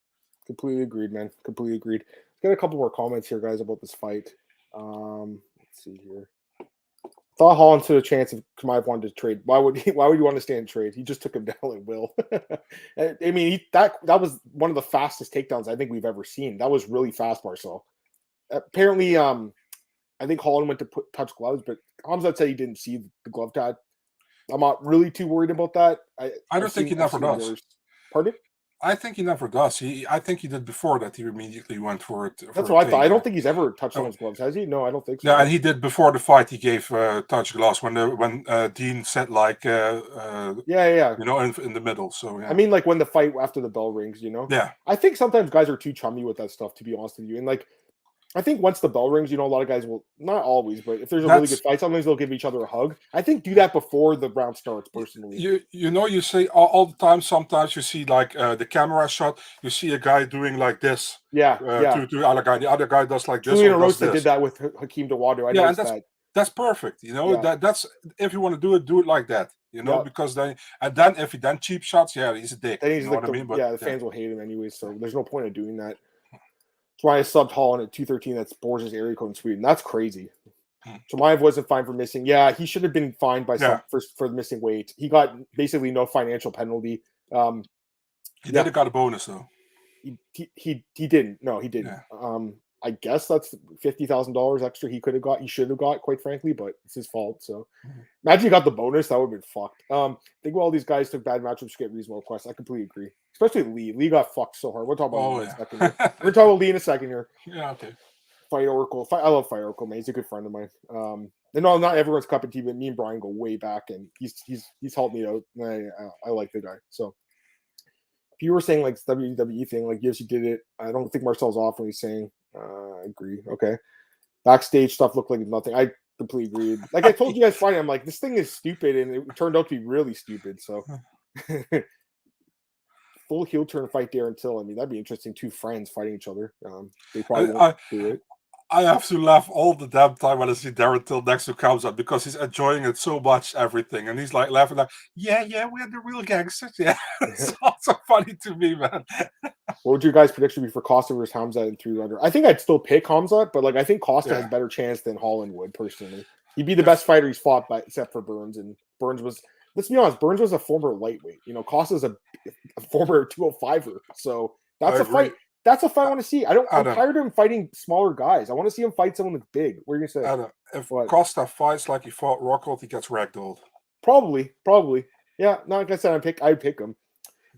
Completely agreed, man. Completely agreed. Got a couple more comments here, guys, about this fight. Let's see here. Thought Holland stood a chance if Chimaev wanted to trade. Why would you want to stay and trade? He just took him down at will. I mean, that was one of the fastest takedowns I think we've ever seen. That was really fast, Marcel. Apparently, I think Holland went to touch gloves, but Khamzat said he didn't see the glove tag. I'm not really too worried about that.
I don't think he never does.
Worse. Pardon?
I think he never does. I think he did before that. He immediately went for it.
That's what I thought. I don't think he's ever touched someone's gloves, has he? No, I don't think so.
Yeah, and he did before the fight. He gave touch gloves when Dean said like, in the middle. So yeah.
I mean, like when the fight after the bell rings,
Yeah.
I think sometimes guys are too chummy with that stuff, to be honest with you. And like, I think once the bell rings, a lot of guys will, not always, but if there's a really good fight, sometimes they'll give each other a hug. I think do that before the round starts, personally.
You say all the time, sometimes you see like the camera shot, you see a guy doing like this.
Yeah.
To the other guy. The other guy does like this.
Julian Rosa did that with Hakeem Dawodu. I noticed that.
That's perfect. That's if you want to do it like that. Because then if he then cheap shots, he's a dick.
Then he's what I mean? But the fans will hate him anyway, so there's no point of doing that. That's why I subbed Holland at 213. That's Borges' area code in Sweden. That's crazy. Chimaev wasn't fined for missing. Yeah, he should have been fined by for missing weight. He got basically no financial penalty.
He did have got a bonus though.
He didn't. No, he didn't.
Yeah.
I guess that's $50,000 extra he could have got. He should have got, quite frankly, but it's his fault. So imagine he got the bonus. That would have been fucked. Think all these guys took bad matchups to get reasonable requests. I completely agree. Especially Lee. Lee got fucked so hard. We'll talk about Lee in a second here. We're going to talk about Lee in a second here.
Yeah, okay.
Fight Oracle. I love Fight Oracle, man. He's a good friend of mine. Not everyone's cup of tea, but me and Brian go way back, and he's helped me out. I like the guy. So if you were saying like WWE thing, like UFC did it, I don't think Marcel's off when he's saying. I agree. Okay. Backstage stuff looked like nothing. I completely agreed. Like I told you guys Friday, I'm like, this thing is stupid, and it turned out to be really stupid. So full heel turn fight Darren Till. I mean, that'd be interesting. Two friends fighting each other. They probably won't do it.
I have to laugh all the damn time when I see Darren Till next to Khamzat because he's enjoying it so much, everything. And he's like laughing like, yeah, we're the real gangsters. Yeah. It's also funny to me, man.
What would your guys' prediction be for Costa versus Khamzat in 3-rounder? I think I'd still pick Khamzat, but like I think Costa has a better chance than Holland would, personally. He'd be the best fighter he's fought except for Burns. And Burns was, let's be honest, Burns was a former lightweight. Costa's a former 205er. So that's a fight. That's a fight I want to see. I'm tired of him fighting smaller guys. I want to see him fight someone that's big. What are you going to say?
If Costa fights like he fought Rockhold, he gets ragdolled.
Probably. Yeah, no, like I said, I'd pick him.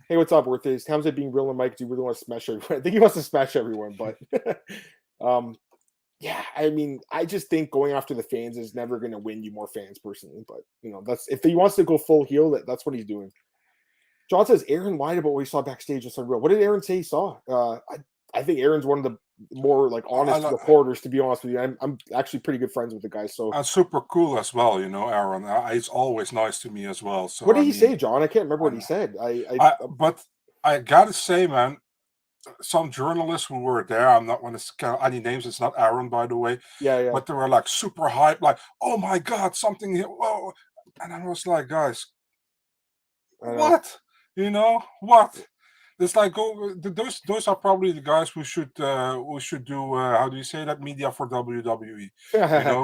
Hey, what's up, Worth? Is Khamzat being real and Mike? Do you really want to smash everyone? I think he wants to smash everyone, but yeah, I mean, I just think going after the fans is never going to win you more fans, personally. But that's if he wants to go full heel, that's what he's doing. John says Aaron lied about what he saw backstage. Just unreal. What did Aaron say he saw? I think Aaron's one of the more like honest reporters. To be honest with you, I'm actually pretty good friends with the guy. So
super cool as well. Aaron. He's always nice to me as well. So
what did he say, John? I can't remember what he said.
But I gotta say, man, some journalists who were there, I'm not going to count any names, it's not Aaron, by the way,
Yeah.
but they were like super hyped, like, oh my God, something here, whoa. And I was like, guys,
I know.
what? What? It's like, those are probably the guys who should do how do you say that, media for WWE.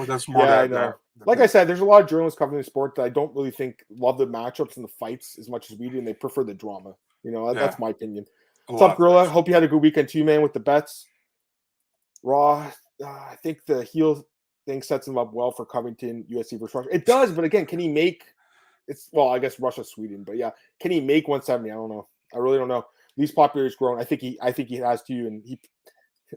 That's more
Yeah, I
their
know. Like I said, there's a lot of journalists covering the sport that I don't really think love the matchups and the fights as much as we do, and they prefer the drama. That's my opinion. What's up, Gorilla? Hope you had a good weekend too, man, with the bets. Raw, I think the heel thing sets him up well for Covington, UFC versus Russia. It does, but again, can he make I guess Russia, Sweden, but yeah, can he make 170? I don't know. I really don't know. Lee's popularity has grown. I think he has to, and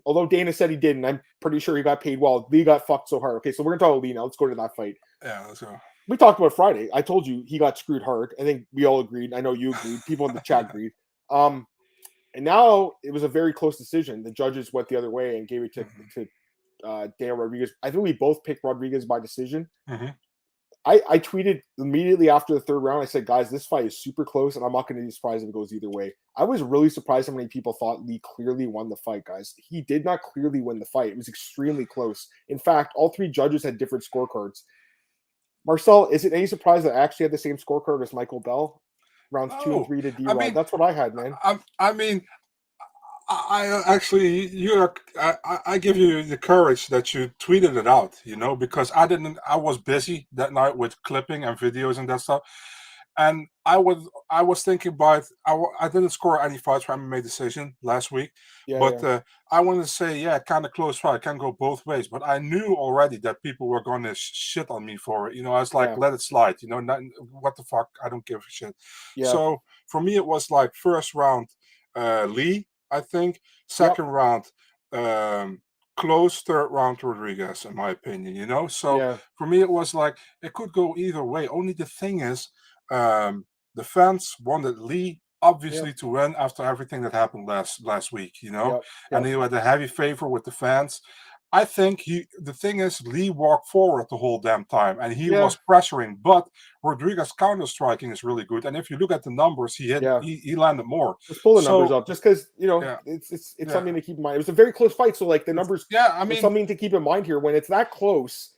although Dana said he didn't, I'm pretty sure he got paid well. Lee got fucked so hard. Okay, so we're gonna talk about Lee now. Let's go to that fight.
Yeah, let's go.
We talked about Friday. I told you he got screwed hard. I think we all agreed. I know you agreed. People in the chat agreed. And now it was a very close decision. The judges went the other way and gave it to Dan Rodriguez. I think we both picked Rodriguez by decision.
Mm-hmm.
I tweeted immediately after the third round. I said, guys, this fight is super close, and I'm not going to be surprised if it goes either way. I was really surprised how many people thought Lee clearly won the fight, guys. He did not clearly win the fight. It was extremely close. In fact, all three judges had different scorecards. Marcel, is it any surprise that I actually had the same scorecard as Michael Bell? Rounds 2 and 3 to D-Rod. That's what I had, man.
I actually, I give you the courage that you tweeted it out, because I was busy that night with clipping and videos and that stuff. And I was thinking about, I didn't score any fights for MMA Decision last week, I wanted to say, kind of close fight, can go both ways. But I knew already that people were going to shit on me for it. I was like, let it slide, what the fuck, I don't give a shit. Yeah. So for me, it was like first round, Lee, I think. Second round, close. Third round, Rodriguez, in my opinion, So for me, it was like, it could go either way. Only the thing is, the fans wanted Lee, obviously, to win after everything that happened last week, and he had a heavy favor with the fans. I think the thing is, Lee walked forward the whole damn time, and he was pressuring. But Rodriguez counter striking is really good, and if you look at the numbers, he landed more.
Let's pull the numbers up, just because it's something to keep in mind. It was a very close fight, so like the numbers, it's something to keep in mind here when it's that close.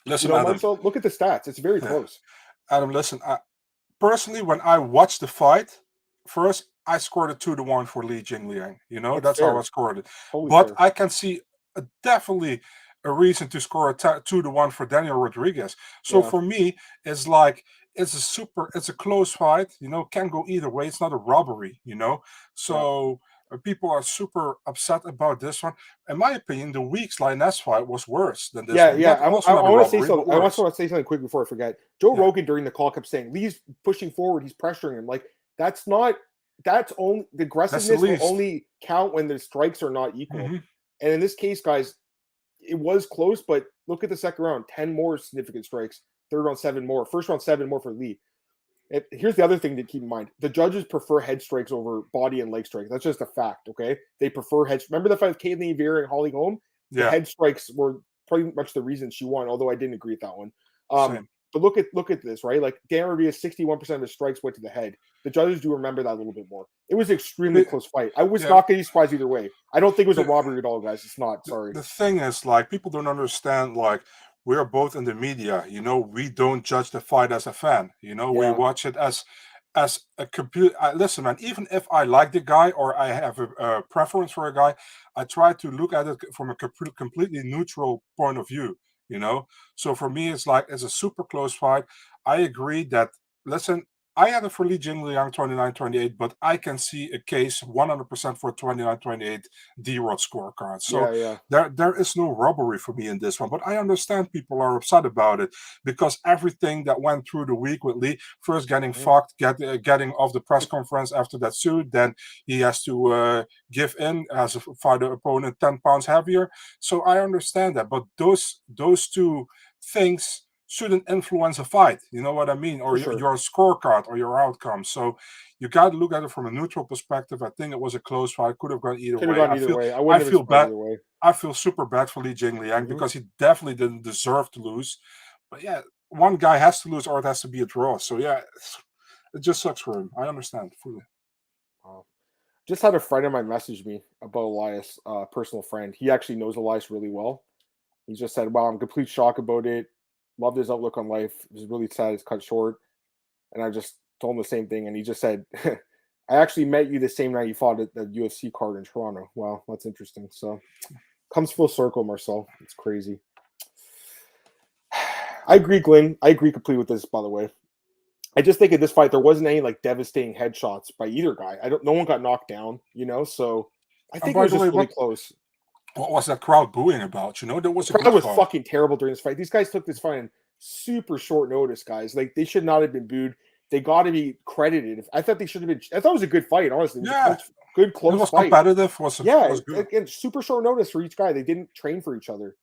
Listen, Adam,
Marcel, look at the stats; it's very close.
Adam, listen. Personally, when I watched the fight, first I scored a 2-1 for Li Jingliang. That's how I scored it. But I can see definitely a reason to score a 2-1 for Daniel Rodriguez. So for me, it's like it's a close fight. Can go either way. It's not a robbery. So people are super upset about this one. In my opinion, the week's Lioness fight was worse than this one.
I want to say something. I want to say something quick before I forget. Joe Rogan during the call kept saying Lee's pushing forward. He's pressuring him. Like that's only the aggressiveness will only count when the strikes are not equal. Mm-hmm. And in this case, guys, it was close, but look at the second round: 10 more significant strikes. Third round, 7 more. First round, 7 more for Lee. Here's the other thing to keep in mind. The judges prefer head strikes over body and leg strikes. That's just a fact, okay? They prefer head. Remember the fight with Caitlin Vera and Holly Holm? The head strikes were pretty much the reason she won, although I didn't agree with that one. But look at this, right? Like Dan Rodriguez, 61% of his strikes went to the head. The judges do remember that a little bit more. It was an extremely close fight. I was not going to be surprised either way. I don't think it was a robbery at all, guys. It's not. Sorry.
The thing is, like, people don't understand, like, we're both in the media, we don't judge the fight as a fan, we watch it as a computer. Listen, man, even if I like the guy or I have a preference for a guy, I try to look at it from a completely neutral point of view, So for me, it's like, it's a super close fight. I agree that, listen, I had it for Li Jingliang 29-28, but I can see a case 100% for 29-28 D-Rod scorecard. So there is no robbery for me in this one. But I understand people are upset about it because everything that went through the week with Lee, first getting fucked, getting off the press conference after that suit, then he has to give in as a fighter opponent 10 pounds heavier. So I understand that. But those two things shouldn't influence a fight, you know what I mean, or your scorecard or your outcome. So you got to look at it from a neutral perspective. I think it was a close fight, could have gone either way. I feel bad. I feel super bad for Li Jingliang because he definitely didn't deserve to lose. But one guy has to lose or it has to be a draw. So it just sucks for him. I understand fully.
Wow. Just had a friend of mine message me about Elias, personal friend. He actually knows Elias really well. He just said, "Wow, I'm complete shock about it. Loved his outlook on life. It was really sad it's cut short." And I just told him the same thing, and he just said, "I actually met you the same night you fought at the UFC card in Toronto." Wow, that's interesting. So comes full circle, Marcel. It's crazy. I agree, Glenn. I agree completely with this, by the way. I just think in this fight there wasn't any like devastating headshots by either guy. No one got knocked down, so I think it was just really close.
What was that crowd booing about? There was
a crowd was fucking terrible during this fight. These guys took this fight in super short notice, guys. Like they should not have been booed. They got to be credited. I thought they should have been. I thought it was a good fight, honestly. It was good, close
it was
fight.
Competitive. Was good.
Again, super short notice for each guy. They didn't train for each other.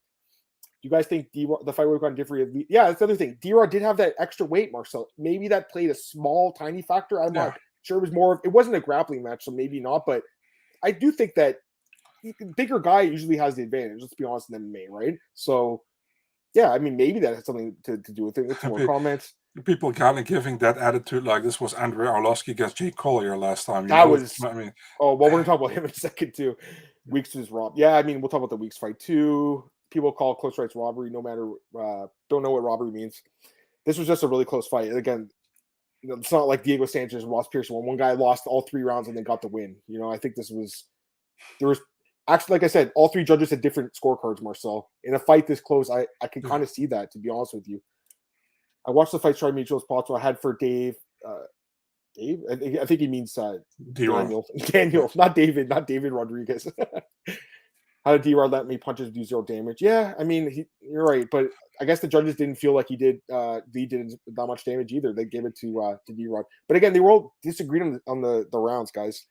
You guys think the fight would have gone differently? Yeah, that's the other thing. D-Rod did have that extra weight, Marcel. Maybe that played a small, tiny factor. I'm not sure. It was more. It wasn't a grappling match, so maybe not. But I do think that bigger guy usually has the advantage. Let's be honest in MMA, right? So, yeah, I mean, maybe that has something to do with it. Let's more comments.
People kind of giving that attitude like this was Andrei Arlovsky against Jake Collier last time.
We're gonna talk about him in a second too. Weeks is Rob. Yeah, I mean, we'll talk about the Weeks fight too. People call close fights robbery, no matter don't know what robbery means. This was just a really close fight. Again, it's not like Diego Sanchez and Ross Pearson when one guy lost all 3 rounds and then got the win. I think there was actually, like I said, all 3 judges had different scorecards, Marcel. In a fight this close, I can kind of see that, to be honest with you. I watched the fight Charlie Mutual's spots I had for Dave. Dave? I think he means Daniel. Daniel, not David Rodriguez. How did D-Rod let me punches do 0 damage? Yeah, I mean, you're right, but I guess the judges didn't feel like Lee did that much damage either. They gave it to D-Rod. But again, they were all disagreed on the rounds, guys.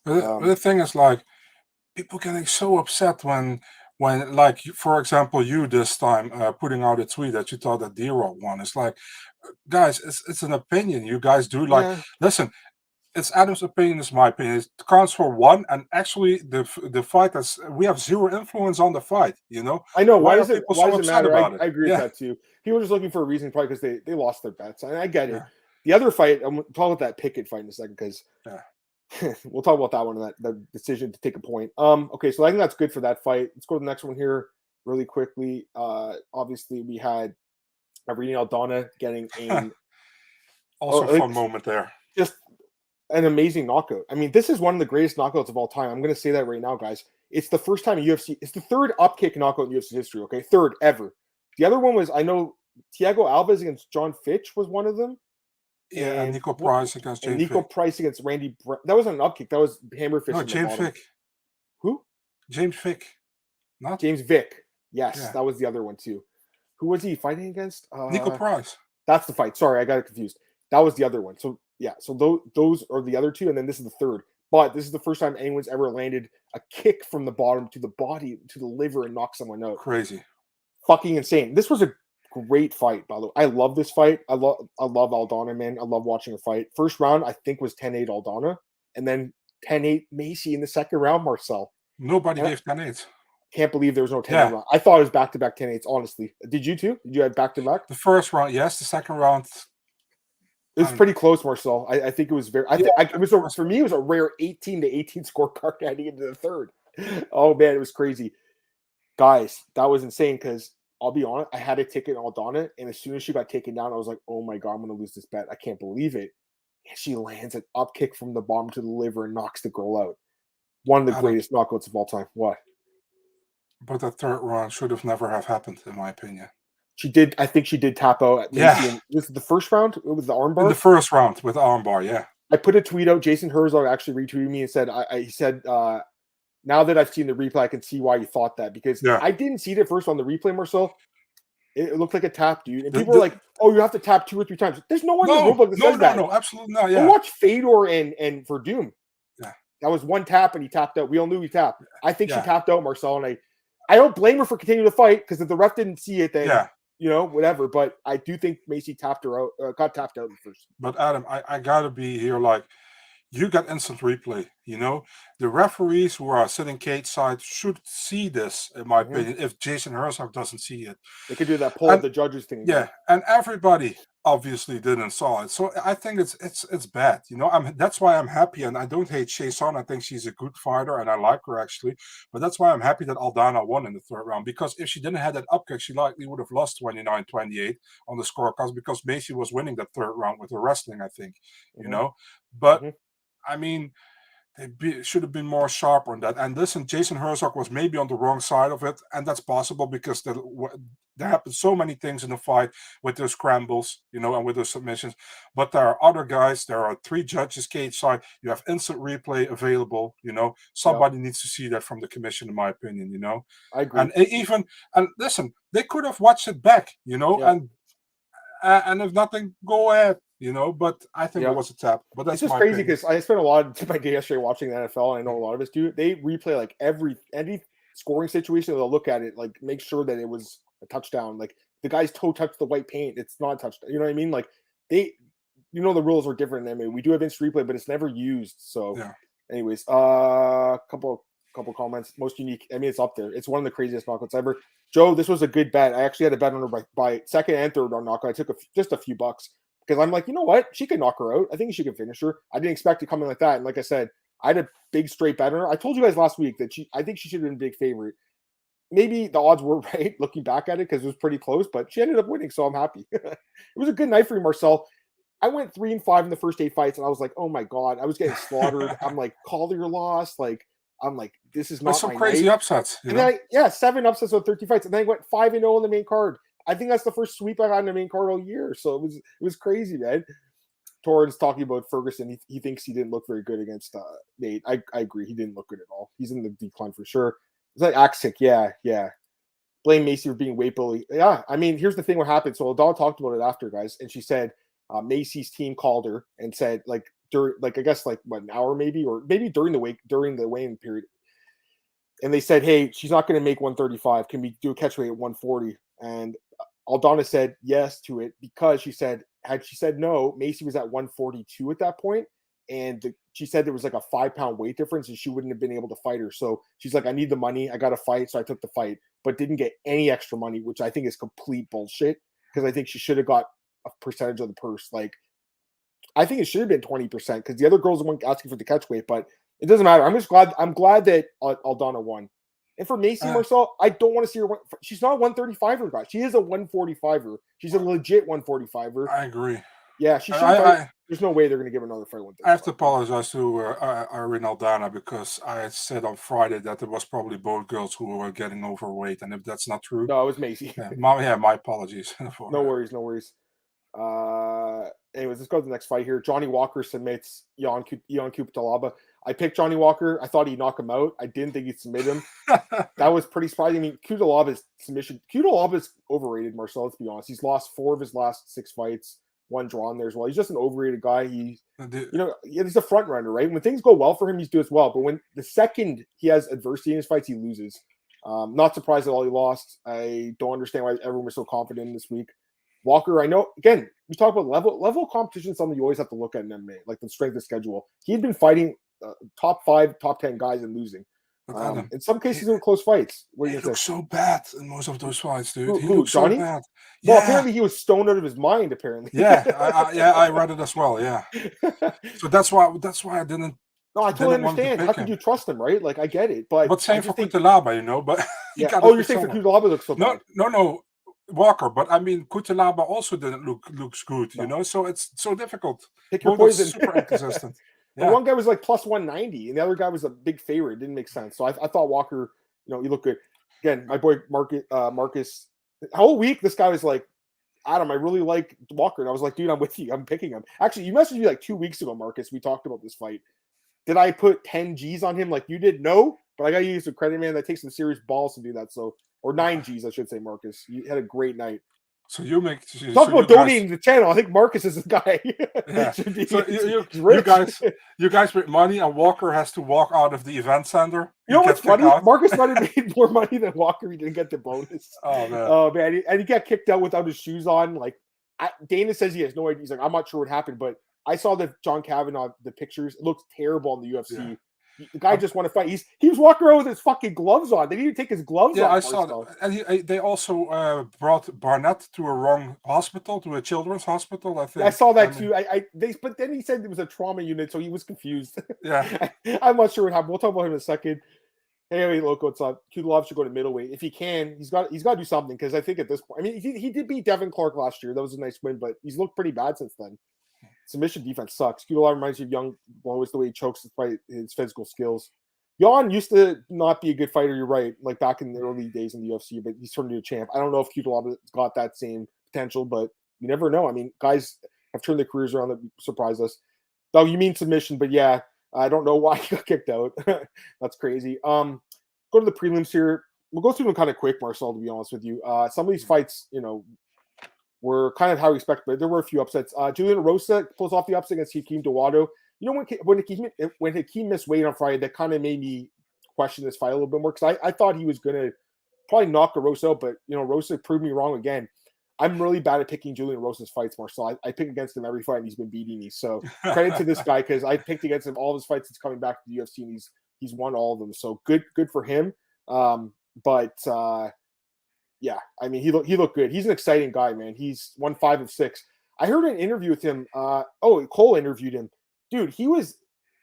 But the thing is, like, people getting so upset when like, for example, you this time putting out a tweet that you thought that D-Rod won. It's like, guys, it's an opinion. You guys do listen. It's Adam's opinion. It's my opinion. It counts for 1, and actually, the fight we have 0 influence on the fight.
I know. Why does
people
so
upset about it?
I agree with that too. People are just looking for a reason, probably because they lost their bets, and I get it. The other fight, I'm talk about that Pickett fight in a second because we'll talk about that one. The decision to take a point. Okay, so I think that's good for that fight. Let's go to the next one here really quickly. Obviously, we had Irene Aldana getting a
also a fun moment there.
Just an amazing knockout. I mean, this is one of the greatest knockouts of all time. I'm going to say that right now, guys. It's the first time in UFC. It's the 3rd upkick knockout in UFC history. Okay, 3rd ever. The other one was, I know, Thiago Alves against John Fitch was one of them.
Yeah, and Nico Price against James
Nico
Fick.
Price against Randy. That wasn't an upkick. That was hammer fist.
No, James Fick.
Who?
James Fick. Not
James Vick. Yes, that was the other one too. Who was he fighting against?
Nico Price.
That's the fight. Sorry, I got it confused. That was the other one. So yeah, so those are the other 2, and then this is the 3rd. But this is the first time anyone's ever landed a kick from the bottom to the body, to the liver, and knocked someone out.
Crazy.
Fucking insane. This was a great fight, by the way. I love this fight. I love Aldana, man. I love watching her fight. First round, I think, was 10-8 Aldana, and then 10-8 Macy in the second round, Marcel.
Nobody gave 10-8.
Can't believe there was no 10-8 round. I thought it was back-to-back 10-8s, honestly. Did you too? Did you have back-to-back?
The first round, yes. The second round...
It was pretty close, Marcel. I think it was very. For me, it was a rare 18-18 scorecard heading into the 3rd. Oh man, it was crazy, guys. That was insane because I'll be honest, I had a ticket on Aldana, and as soon as she got taken down, I was like, "Oh my god, I'm going to lose this bet. I can't believe it." And she lands an up kick from the bottom to the liver and knocks the girl out. One of the greatest knockouts of all time. What?
But the 3rd round should have never have happened, in my opinion.
She did. I think she did tap out. Was it the first round? It was the armbar.
In the first round with the armbar, yeah.
I put a tweet out. Jason Herzog actually retweeted me and said, "He said, now that I've seen the replay, I can see why you thought that because I didn't see it at first on the replay, Marcel. It looked like a tap, dude. And people were like, "Oh, you have to tap 2 or 3 times." There's no one in the rulebook that says that.
No, absolutely not. Yeah.
I watched Fedor and Verdum. Yeah, that was 1 tap and he tapped out. We all knew he tapped. I think she tapped out, Marcel, and I don't blame her for continuing to fight because if the ref didn't see it, then whatever. But I do think Macy tapped her out, got tapped out in the first.
But Adam, I gotta be here. Like, you got instant replay. The referees who are sitting cage side should see this, in my opinion. If Jason Herzog doesn't see it,
they could do that poll of the judges thing.
Yeah, and everybody obviously didn't saw it. So I think it's bad. That's why I'm happy, and I don't hate Chason. I think she's a good fighter, and I like her actually. But that's why I'm happy that Aldana won in the third round, because if she didn't have that upkick, she likely would have lost 29-28 on the scorecards, because Macy was winning that third round with her wrestling, I think. But I mean, should have been more sharp on that. And listen, Jason Herzog was maybe on the wrong side of it, and that's possible because there happened so many things in the fight with those scrambles, and with those submissions. But there are other guys. There are 3 judges cage side. You have instant replay available. Somebody needs to see that from the commission, in my opinion.
I agree.
And listen, they could have watched it back. And if nothing, go ahead. But I think it was a tap. But that's
just crazy because I spent a lot of my day yesterday watching the NFL, and I know a lot of us do. They replay like any scoring situation. They'll look at it, like make sure that it was a touchdown. Like the guy's toe touched the white paint, it's not a touchdown. You know what I mean? Like the rules are different than me. We do have instant replay, but it's never used. So, anyways, couple comments. Most unique. I mean, it's up there. It's one of the craziest knockouts ever. Joe, this was a good bet. I actually had a bet on her by second and third on knockout. I took just a few bucks. Because I'm like, you know what? She can knock her out. I think she can finish her. I didn't expect it coming like that. And like I said, I had a big straight bet on her. I told you guys last week that I think she should have been a big favorite. Maybe the odds were right looking back at it because it was pretty close, but she ended up winning, so I'm happy. It was a good night for you, Marcel. I went 3-5 in the first 8 fights, and I was like, oh my God, I was getting slaughtered. I'm like, call your loss. Like, I'm like, this is not
some
my
crazy
night.
upsets.
And then 7 upsets on 30 fights. And then I went 5-0 in the main card. I think that's the first sweep I had in the main card all year. So it was crazy, man. Torrance talking about Ferguson. He thinks he didn't look very good against Nate. I agree. He didn't look good at all. He's in the decline for sure. It's like Axic. Yeah. Blame Macy for being weight bully. Yeah. I mean, here's the thing. What happened? So Dawn talked about it after, guys. And she said Macy's team called her and said, like, during, like, I guess, like, what, an hour maybe? Or maybe during the weigh-in period. And they said, hey, she's not going to make 135. Can we do a catch weight at 140? And Aldana said yes to it because she said, had she said no, Macy was at 142 at that point, and she said there was like a 5-pound weight difference, and she wouldn't have been able to fight her. So she's like, I need the money, I got to fight, so I took the fight, but didn't get any extra money, which I think is complete bullshit because I think she should have got a percentage of the purse. Like, I think it should have been 20% because the other girls weren't asking for the catch weight, but it doesn't matter. I'm glad that Aldana won. And for Macy Marcel, I don't want to see her. She's not a 135er guy. She is a 145er. She's a legit 145er.
I agree.
Yeah, she should. There's no way they're going to give another fight.
I have to apologize to Irene Aldana because I said on Friday that it was probably both girls who were getting overweight, and if that's not true,
no, it was Macy.
My apologies.
No worries. Anyways, let's go to the next fight here. Johnny Walker submits Ion Cutelaba. I picked Johnny Walker. I thought he'd knock him out. I didn't think he'd submit him. That was pretty surprising. I mean, Cutelaba's submission. Cutelaba's overrated, Marcel, let's be honest. He's lost 4 of his last 6 fights, 1 draw in there as well. He's just an overrated guy. He's a front runner, right? When things go well for him, he does well. But when the second he has adversity in his fights, he loses. Not surprised at all he lost. I don't understand why everyone was so confident this week. Walker, I know, again, we talk about level of competition, something you always have to look at in MMA, like the strength of schedule. He had been fighting top 5, top 10 guys and losing. In some cases, they were close fights.
He looked so bad in most of those fights, dude. He
looked
Johnny? So bad.
Well, apparently he was stoned out of his mind, apparently.
I read it as well, yeah. So that's why I didn't.
No, I totally understand. How could you trust him, right? Like, I get it. But
same for Cutelaba, but...
you're saying for Cutelaba looks so bad.
No. Walker, but I mean, Cutelaba also didn't looks good, so it's so difficult.
Pick your poison.
Super inconsistent.
Yeah. One guy was like plus 190, and the other guy was a big favorite. It didn't make sense. So I thought Walker, he looked good. Again, my boy Marcus, whole week this guy was like, Adam, I really like Walker, and I was like, dude, I'm with you. I'm picking him. Actually, you messaged me like 2 weeks ago, Marcus. We talked about this fight. Did I put 10 G's on him like you did? No, but I got to use the credit, man. That takes some serious balls to do that. So. Or 9 G's, I should say, Marcus. You had a great night.
So you make
talk about donating to the channel. I think Marcus is the guy.
Yeah. So you guys with money, and Walker has to walk out of the event center.
You know what's funny? Marcus might have made more money than Walker. He didn't get the bonus.
Oh man!
Oh man! And he got kicked out without his shoes on. Like Dana says, he has no idea. He's like, I'm not sure what happened, but I saw the John Kavanaugh the pictures. It looks terrible on the UFC. The guy just want to fight. He was walking around with his fucking gloves on. They didn't take his gloves off.
I saw that. And they also brought Barnett to a wrong hospital, to a children's hospital, I think.
Yeah, I saw that too. But then he said it was a trauma unit, so he was confused.
Yeah.
I'm not sure what happened. We'll talk about him in a second. Hey, Loco, it's up. Kudelov should go to middleweight. If he can, he's got to do something, because I think at this point, I mean, he did beat Devin Clark last year. That was a nice win, but he's looked pretty bad since then. Submission defense sucks. Kudelov reminds you of young Blois, the way he chokes despite his physical skills. Jan used to not be a good fighter, you're right, like back in the early days in the UFC, but he's turned into a champ. I don't know if Kudelov has got that same potential, but you never know. I mean, guys have turned their careers around that surprised us. Oh, you mean submission, but yeah, I don't know why he got kicked out. That's crazy. Go to the prelims here. We'll go through them kind of quick, Marcel, to be honest with you. Some of these fights, were kind of how we expected, but there were a few upsets. Julian Rosa pulls off the upset against Hakeem Dawado. When Hakeem missed weight on Friday, that kind of made me question this fight a little bit more, because I thought he was going to probably knock Rosa out, but, Rosa proved me wrong again. I'm really bad at picking Julian Rosa's fights, Marcel. I pick against him every fight, and he's been beating me. So credit to this guy, because I picked against him all of his fights since coming back to the UFC, and he's won all of them. So good for him. Yeah, I mean, he looked good. He's an exciting guy, man. He's won 5 of 6. I heard an interview with him. Cole interviewed him. Dude, he was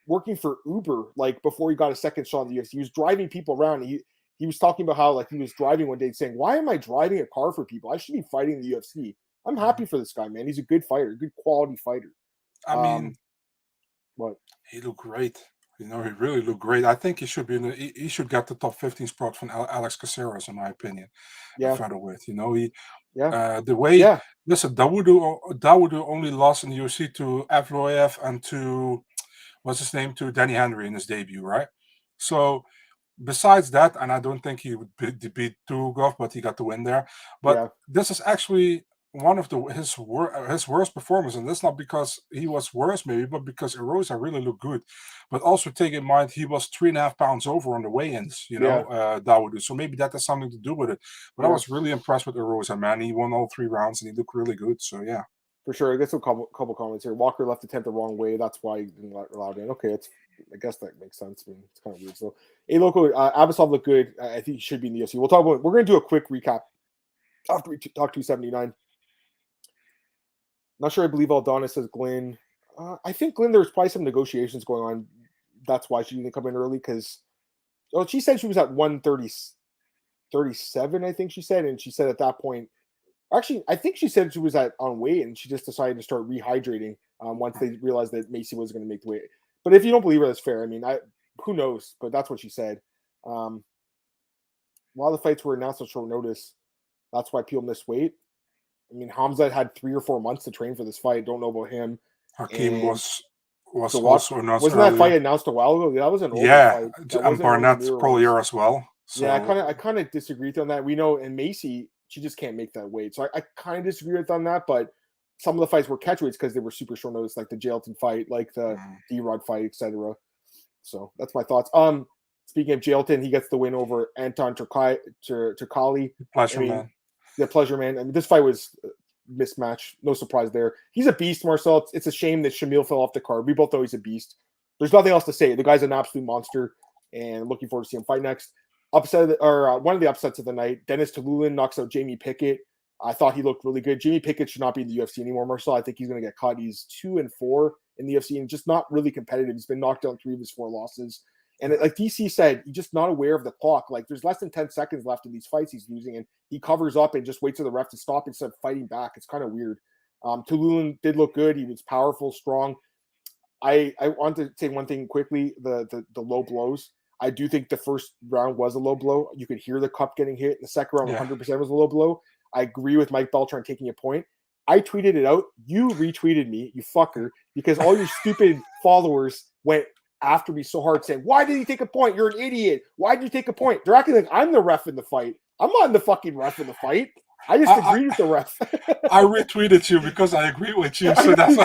working for Uber like before he got a second shot in the UFC. He was driving people around. He was talking about how like he was driving one day saying, "Why am I driving a car for people? I should be fighting the UFC." I'm happy for this guy, man. He's a good fighter, good quality fighter.
I mean,
what?
He looked great. He really looked great. I think he should be he should get the top 15 spot from Alex Caceres, in my opinion.
Yeah.
Featherweight. Listen, Dawodu only lost in the UFC to Evloev and to to Danny Henry in his debut, right? So besides that, and I don't think he would beat Tugov, but he got the win there. But this is actually one of his worst performance, and that's not because he was worse maybe, but because Erosa really looked good. But also take in mind he was 3.5 pounds over on the weigh-ins, Dawodu. So maybe that has something to do with it. But I was really impressed with Erosa, man. He won all 3 rounds and he looked really good. So yeah.
For sure. I guess a couple comments here. Walker left the tent the wrong way. That's why he didn't allow it in. Okay, I guess that makes sense. I mean, it's kind of weird. So, Loco, Abasov looked good. I think he should be in the UFC. We're going to do a quick recap after we talk 279. Not sure I believe Aldana says Glenn. I think Glenn, there's probably some negotiations going on. That's why she didn't come in early, because she said she was at 137, I think she said. And she said at that point, actually, I think she said she was on weight, and she just decided to start rehydrating once they realized that Macy was going to make the weight. But if you don't believe her, that's fair. I mean, who knows? But that's what she said. A lot of the fights were announced on short notice. That's why people missed weight. I mean, Khamzat had 3 or 4 months to train for this fight. Don't know about him.
Hakeem was also announced.
Wasn't that fight announced a while ago? That was an older fight.
And Barnett's probably here as well. So.
Yeah, I kind of disagree with on that. We know, and Macy, she just can't make that weight. So I kind of disagree with on that. But some of the fights were catchweights because they were super short notice, like the Jailton fight, like the D-Rod fight, etc. So that's my thoughts. Speaking of Jailton, he gets the win over Anton Turkali.
Pleasure, man.
Yeah, pleasure, man. I mean, this fight was mismatch. No surprise there. He's a beast, Marcel. It's a shame that Shamil fell off the card. We both know he's a beast. There's nothing else to say. The guy's an absolute monster, and looking forward to seeing him fight next. One of the upsets of the night, Dennis Tululin knocks out Jamie Pickett. I thought he looked really good. Jamie Pickett should not be in the UFC anymore, Marcel. I think he's going to get cut. He's 2-4 in the UFC and just not really competitive. He's been knocked out in 3 of his 4 losses. And like DC said, he's just not aware of the clock. Like there's less than 10 seconds left in these fights he's losing, and he covers up and just waits for the ref to stop instead of fighting back. It's kind of weird. Tululin did look good. He was powerful, strong. I want to say one thing quickly, the low blows. I do think the first round was a low blow. You could hear the cup getting hit. The second round 100% was a low blow. I agree with Mike Beltran taking a point. I tweeted it out. You retweeted me, you fucker, because all your stupid followers went after me so hard saying, "Why did he take a point? You're an idiot. Why did you take a point?" They're acting like I'm the ref in the fight. I'm not the fucking ref in the fight. I just agreed with the ref.
I retweeted you because I agree with you. So that's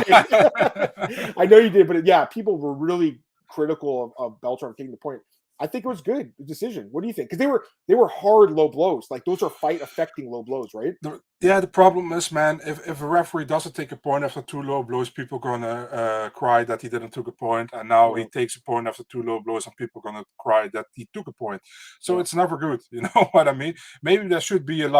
I know you did, but yeah, people were really critical of Beltran taking the point. I think it was good, the decision. What do you think? Because they were hard low blows. Like those are fight affecting low blows, right?
Yeah, the problem is, man, if a referee doesn't take a point after 2 low blows, people gonna cry that he didn't took a point, and now he
Yeah,
takes a point after 2 low blows, and people gonna cry that he took a point. So
yeah,
it's never good. You know what I mean? Maybe there should be an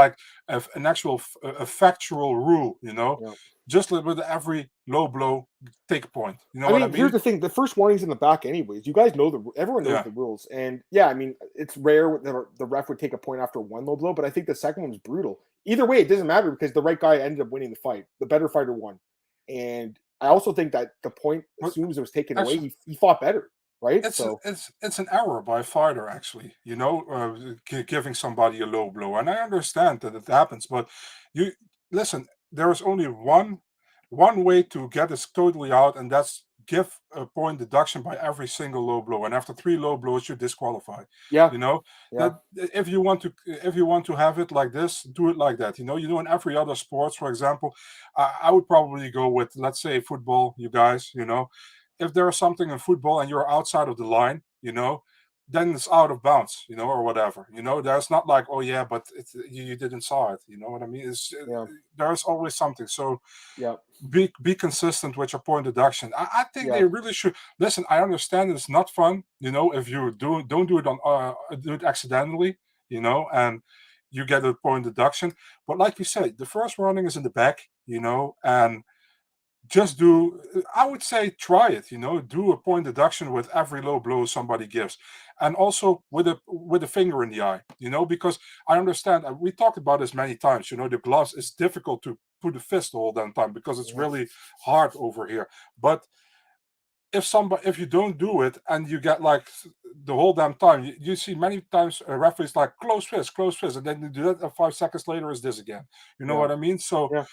actual a factual rule.
yeah.
Just like with every low blow, take a point. You know
I
what I
mean, here's
mean?
the thing: the first warning's in the back, anyways. You guys know everyone knows
Yeah,
the rules, and yeah, I mean, it's rare that the ref would take a point after one low blow, but I think the second one was brutal. Either way, it doesn't matter because the right guy ended up winning the fight. The better fighter won, and I also think that the point
but
assumes it was taken away.
actually,
He fought better, right?
It's
So
it's an error by a fighter, actually. Giving somebody a low blow, and I understand that it happens. But you listen, there is only one way to get this totally out, and that's give a point deduction by every single low blow. And after 3 low blows, you're disqualified.
yeah,
You know
yeah,
that if you want to have it like this, do it like that. In every other sports, for example, I would probably go with, let's say, football. You guys, if there is something in football and you're outside of the line, then it's out of bounds, or whatever. There's not like, oh yeah, but you didn't saw it. You know what I mean?
yeah,
There's always something. So
yeah,
be consistent with your point deduction. I think
yeah,
they really should listen. I understand it's not fun, if you don't do it do it accidentally, and you get a point deduction. But like you said, the first warning is in the back, and just I would say try it, do a point deduction with every low blow somebody gives, and also with a finger in the eye, because I understand, we talked about this many times, the gloves is difficult to put a fist the whole damn time because it's
yeah,
really hard over here. But if you don't do it and you get like the whole damn time, you see many times referees like close fist, and then you do that, and 5 seconds later is this again. You know
yeah,
what I mean? So
yeah.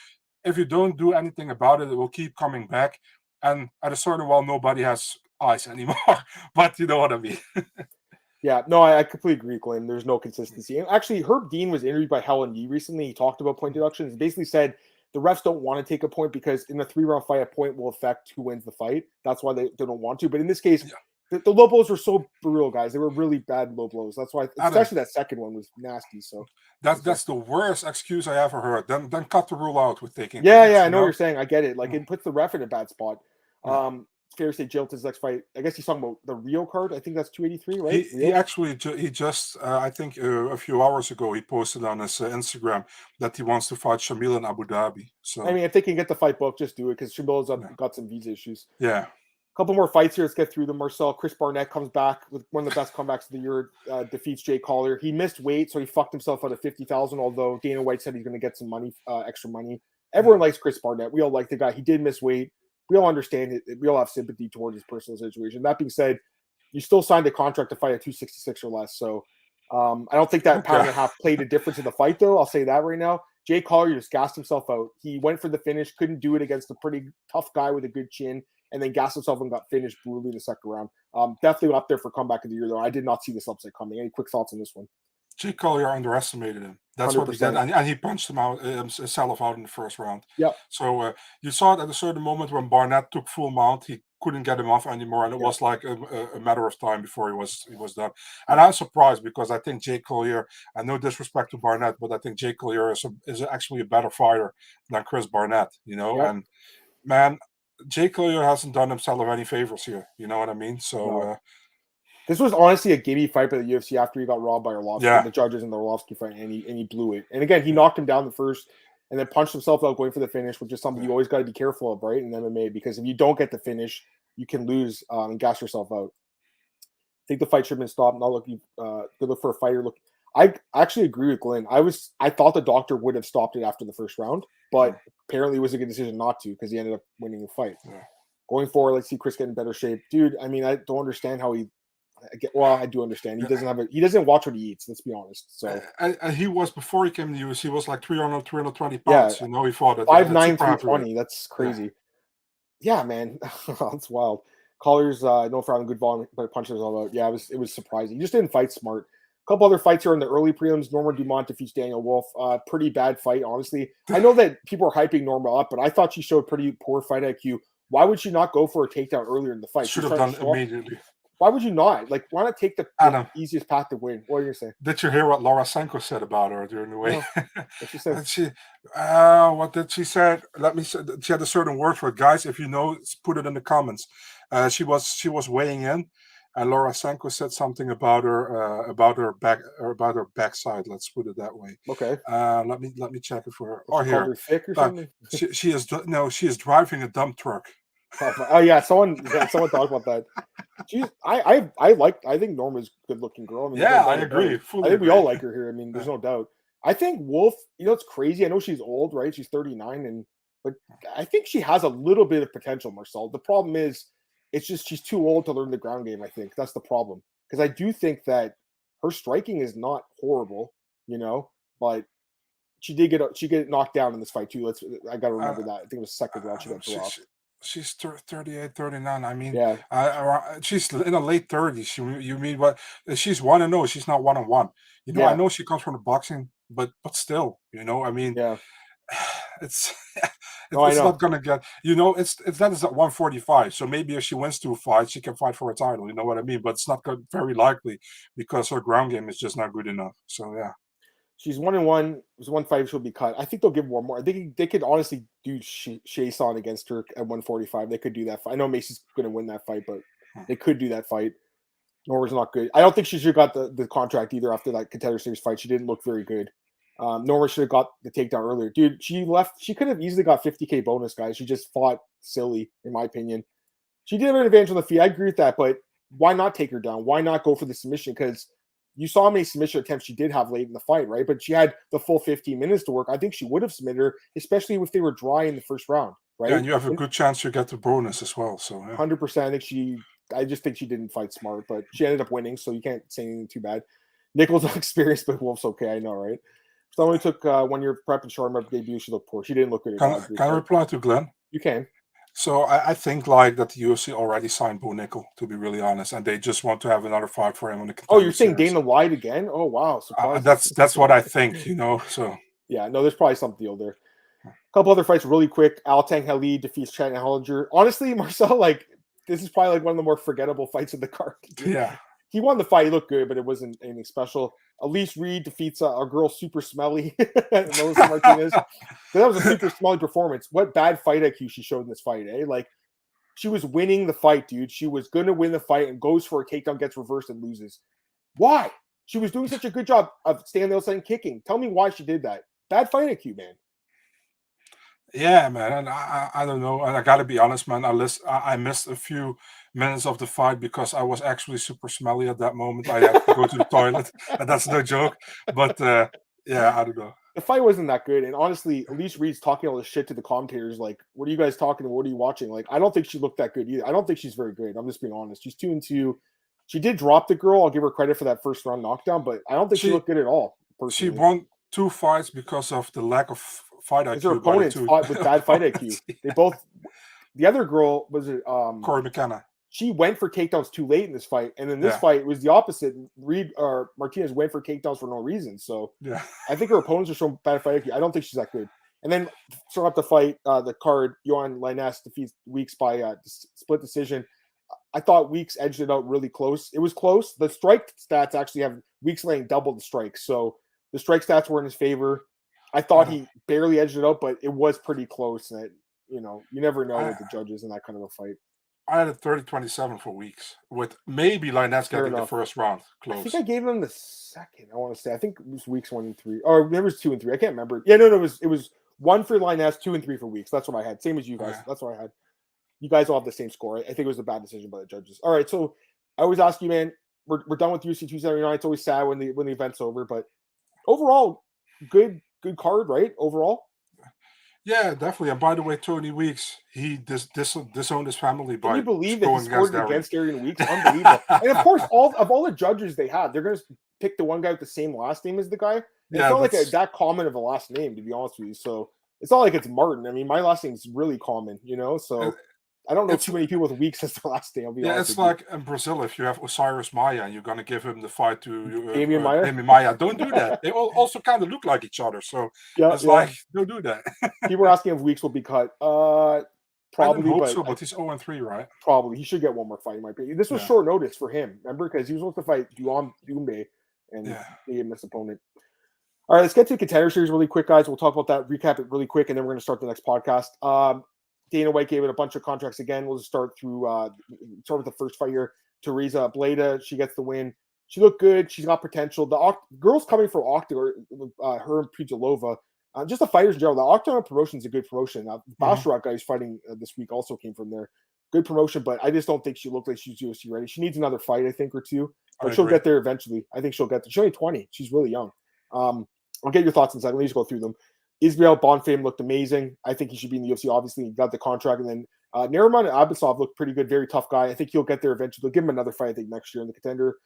if you don't do anything about it, it will keep coming back. And at a certain while, nobody has eyes anymore. But you know what I mean.
Yeah, no, I completely agree, Glenn. There's no consistency. And actually, Herb Dean was interviewed by Holland recently. He talked about point deductions and basically said the refs don't want to take a point because in a 3-round fight, a point will affect who wins the fight. That's why they don't want to. But in this case,
Yeah.
the low blows were so brutal, guys. They were really bad low blows. That's why,
I know.
especially that second one was nasty. So,
That's the worst excuse I ever heard. Then cut the rule out with taking
yeah,
points.
yeah, I know what you're saying. I get it. Like
Mm,
it puts the ref in a bad spot.
yeah.
It's fair to say Jilton's next fight. I guess he's talking about the Rio card. I think that's 283, right?
He
Rio.
actually he just I think a few hours ago he posted on his Instagram that he wants to fight Shamil in Abu Dhabi.
I
So
mean, if they can get the fight book, just do it because Shamil's
yeah,
got some visa issues.
yeah,
Couple more fights here. Let's get through them. Marcel, Chris Barnett comes back with one of the best comebacks of the year. Defeats Jay Collier. He missed weight, so he fucked himself out of 50,000. Although Dana White said he's going to get some money, extra money. Everyone likes Chris Barnett. We all like the guy. He did miss weight. We all understand it. We all have sympathy towards his personal situation. That being said, you still signed a contract to fight at 266 or less. So I don't think that pound
okay,
and a half played a difference in the fight, though. I'll say that right now. Jay Collier just gassed himself out. He went for the finish, couldn't do it against a pretty tough guy with a good chin, and then gassed himself and got finished brutally in the second round. Definitely up there for comeback of the year, though. I did not see this upset coming. Any quick thoughts on this one?
Jake Collier underestimated him. That's what he did,
100%.
and he punched him out himself out in the first round.
Yep.
So you saw it at a certain moment when Barnett took full mount. He couldn't get him off anymore, and it
Yep.
was like a matter of time before he was done. And I'm surprised because I think Jake Collier, and no disrespect to Barnett, but I think Jake Collier is actually a better fighter than Chris Barnett.
Yep.
And man, Jake Collier hasn't done himself any favors here. You know what I mean? So
No. This was honestly a gimme fight by the UFC after he got robbed by Arlovsky,
yeah,
the judges in the Arlovsky fight, and he blew it. And again, he knocked him down the first and then punched himself out going for the finish, which is something you always got to be careful of, right? In MMA, because if you don't get the finish, you can lose and gas yourself out. I think the fight should have been stopped. Not looking good look for a fighter. Look, I actually agree with Glenn. I thought the doctor would have stopped it after the first round, but apparently it was a good decision not to because he ended up winning the fight.
Yeah.
Going forward, let's see Chris get in better shape, dude. I mean, I don't understand how he. I do understand. He doesn't watch what he eats. Let's be honest. So
and he was before he came to the UFC, he was like 320
yeah,
pounds. He fought at
5'9",
super heavyweight.
320. That's crazy. Yeah, man, that's wild. Collier's known for having good volume, but punches all out. Yeah, it was surprising. He just didn't fight smart. A couple other fights here in the early prelims. Norma Dumont defeats Daniel Wolf. Pretty bad fight, honestly. I know that people are hyping Norma up, but I thought she showed pretty poor fight IQ. Why would she not go for a takedown earlier in the fight?
Should have done it immediately.
Why would you not? Like, why not take the
Adam,
easiest path to win? What are you gonna say?
did you hear what Laura Sanko said about her during the week?
No. What she said?
And what did she say? Let me say. She had a certain word for it, guys. If you know, put it in the comments. She was weighing in, and Laura Sanko said something about her backside. Let's put it that way.
Okay.
Let me check it for her.
Oh,
here.
her thick or something?
She is driving a dump truck.
Oh yeah, someone talked about that. She's I think Norma's a good looking girl. I mean,
yeah, I agree.
I think we all like her here. I mean, there's no doubt. I think Wolf, it's crazy. I know she's old, right? She's 39, but I think she has a little bit of potential, Marcel. The problem is, it's just she's too old to learn the ground game. I think that's the problem, because I do think that her striking is not horrible, but she did get knocked down in this fight too. I got to remember that. I think it was second round she got dropped.
She's 38, 39. I mean,
yeah,
she's in the late 30s. You mean what? She's 1-0. She's not 1-1.
Yeah.
I know she comes from the boxing, but still, I mean,
yeah.
It's not gonna get. That is at 145. So maybe if she wins 2 fights, she can fight for a title. You know what I mean? But it's not very likely because her ground game is just not good enough. So yeah.
She's 1-1. There's one fight she'll be cut. I think they'll give one more. They could honestly do Shayson against her at 145. They could do that fight. I know Macy's going to win that fight, but they could do that fight. Norma's not good. I don't think she should have got the contract either after that Contender Series fight. She didn't look very good. Norma should have got the takedown earlier. Dude, she left. She could have easily got 50K bonus, guys. She just fought silly, in my opinion. She did have an advantage on the feet. I agree with that, but why not take her down? Why not go for the submission? Because you saw how many submission attempts she did have late in the fight, right? But she had the full 15 minutes to work. I think she would have submitted her, especially if they were dry in the first round, right?
Yeah, and you have a good chance to get the bonus as well. So
100%. I just think she didn't fight smart, but she ended up winning, so you can't say anything too bad. Nichols not experienced, but Wolf's okay. I know, right? So only took 1 year prep and shawarma debut. She looked poor. She didn't look good.
Can I reply to Glenn?
You can.
So I think that the UFC already signed Bo Nickel, to be really honest, and they just want to have another fight for him on the Contender.
Oh, you're saying Dana lied again? Oh wow,
that's what I think. So
yeah, no, there's probably some deal there. A couple other fights really quick. Altang Halid defeats Chandler Hollinger. Honestly, Marcel, this is probably one of the more forgettable fights of the card.
Yeah,
he won the fight. He looked good, but it wasn't anything special. Elise Reed defeats a girl super smelly, Melissa Martinez. That was a super smelly performance. What bad fight IQ she showed in this fight, eh? She was winning the fight, dude. She was going to win the fight and goes for a takedown, gets reversed, and loses. Why? She was doing such a good job of staying on the outside and kicking. Tell me why she did that. Bad fight IQ, man.
Yeah, man, and I don't know, and I gotta be honest, man. I missed a few minutes of the fight because I was actually super smelly at that moment. I had to go to the toilet, and that's no joke. But yeah, I don't know.
The fight wasn't that good, and honestly, Elise Reed's talking all this shit to the commentators. What are you guys talking about? What are you watching? I don't think she looked that good either. I don't think she's very good. I'm just being honest. She's 2-2. She did drop the girl. I'll give her credit for that first round knockdown, but I don't think she looked good at all. Personally.
She won 2 fights because of the lack of fight IQ.
Her opponents fought with bad fight IQ. They both. The other girl was it
Corey McKenna.
She went for takedowns too late in this fight, and then this fight was the opposite. Reed or Martinez went for takedowns for no reason. So
yeah,
I think her opponents are showing bad fight IQ. I don't think she's that good. And then start up the fight, the card. Johan Linus defeats Weeks by split decision. I thought Weeks edged it out really close. It was close. The strike stats actually have Weeks laying double the strikes, so the strike stats were in his favor. I thought he barely edged it out, but it was pretty close. And you never know with the judges in that kind of a fight.
I had a 30-27 for Weeks, with maybe Linus getting the first round close.
I think I gave him the second. I want to say. I think it was Weeks 1 and 3, or maybe it was 2 and 3. I can't remember. Yeah, no, it was 1 for Linus, 2 and 3 for Weeks. That's what I had. Same as you guys. That's what I had. You guys all have the same score. I think it was a bad decision by the judges. All right, so I always ask you, man. We're done with UFC 279. It's always sad when the event's over, but overall, good card, right? Overall.
Yeah, definitely. And by the way, Tony Weeks, he disowned his family by.
Can you believe that he scored against Darian Weeks? Unbelievable. And of course, all the judges they have, they're going to pick the one guy with the same last name as the guy. It's not like that common of a last name, to be honest with you. So it's not like it's Martin. I mean, my last name is really common, So I don't know too many people with Weeks as their last name. I'll be honest.
It's like in Brazil, if you have Osiris Maia and you're going to give him the fight to
Damian
Maia, don't do that. They all also kind of look like each other. So like, don't do that.
People are asking if Weeks will be cut. Probably,
hope
but
so, but he's 0-3, right?
probably he should get one more fight. In my opinion, this was short notice for him. Remember, because he was supposed to fight Dumbe, and he gave him this opponent. All right, let's get to the Contender Series really quick, guys. We'll talk about that, recap it really quick, and then we're going to start the next podcast. Dana White gave it a bunch of contracts again. We'll just start with the first fight here. Teresa Bleda, she gets the win. She looked good. She's got potential. The girls coming from Octagon, her and Pujilova, just the fighters in general. The Octagon promotion is a good promotion. Basharat guy who's fighting this week also came from there. Good promotion, but I just don't think she looked like she's UFC ready. She needs another fight, I think, or two, but she'll get there eventually. I think she'll get there. She's only 20. She's really young. I'll get your thoughts in a second. Let me just go through them. Israel Bonfim looked amazing. I think he should be in the UFC. Obviously, he got the contract. And then Nariman Abasov looked pretty good. Very tough guy. I think he'll get there eventually. They'll give him another fight, I think, next year in the Contender.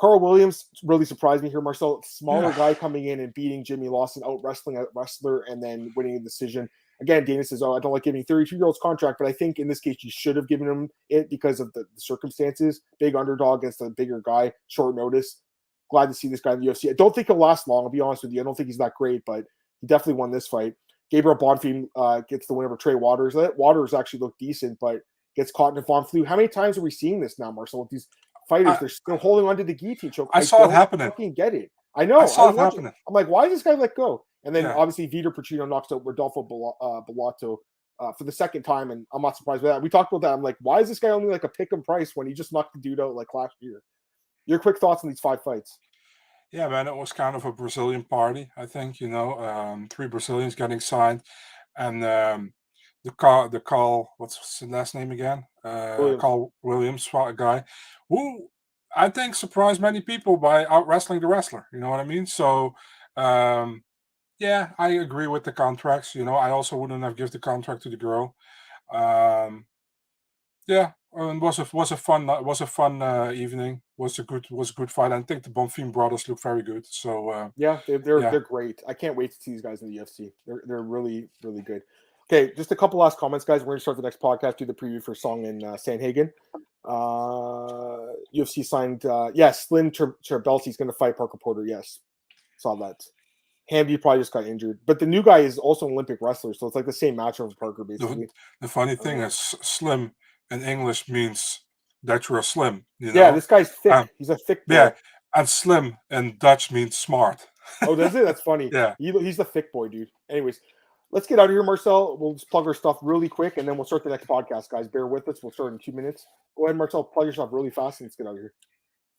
Carl Williams really surprised me here, Marcel. Smaller guy coming in and beating Jimmy Lawson, out wrestling a wrestler, and then winning a decision. Again, Dana says, I don't like giving 32-year-olds contract, but I think in this case, you should have given him it because of the circumstances. Big underdog against a bigger guy, short notice. Glad to see this guy in the UFC. I don't think he'll last long, I'll be honest with you. I don't think he's that great, but he definitely won this fight. Gabriel Bonfim gets the win over Trey Waters. Waters actually looked decent, but gets caught in a Von Flu. How many times are we seeing this now, Marcel, with these fighters? They're still holding on to the guillotine choke.
I saw it happening.
Fucking get it. I know.
I saw it happening.
I'm like, why does this guy let go? And then obviously Vitor Pacino knocks out Rodolfo Bellato for the second time, and I'm not surprised by that. We talked about that. I'm like, why is this guy only like a pick-em price when he just knocked the dude out like last year? Your quick thoughts on these 5 fights?
Yeah, man, it was kind of a Brazilian party, I think, 3 Brazilians getting signed. And the Carl, what's his last name again? Carl Williams guy, who I think surprised many people by out wrestling the wrestler. You know what I mean? So, yeah, I agree with the contracts. I also wouldn't have given the contract to the girl. Yeah, it was a fun evening. Was a good fight. I think the Bonfim brothers look very good. So
they're great. I can't wait to see these guys in the UFC. They're really, really good. Okay, just a couple last comments, guys. We're going to start the next podcast, do the preview for Song and Sanhagen. UFC signed, Slim Terbelsi's going to fight Parker Porter. Yes, saw that. Hamdi probably just got injured. But the new guy is also an Olympic wrestler, so it's like the same matchup for Parker, basically.
The funny thing is, Slim in English means that you're slim.
Yeah, this guy's thick. He's a thick boy.
Yeah, and slim in Dutch means smart.
Oh, does it? That's funny.
Yeah.
He's the thick boy, dude. Anyways, let's get out of here, Marcel. We'll just plug our stuff really quick, and then we'll start the next podcast, guys. Bear with us. We'll start in 2 minutes. Go ahead, Marcel. Plug yourself really fast, and let's get out of here.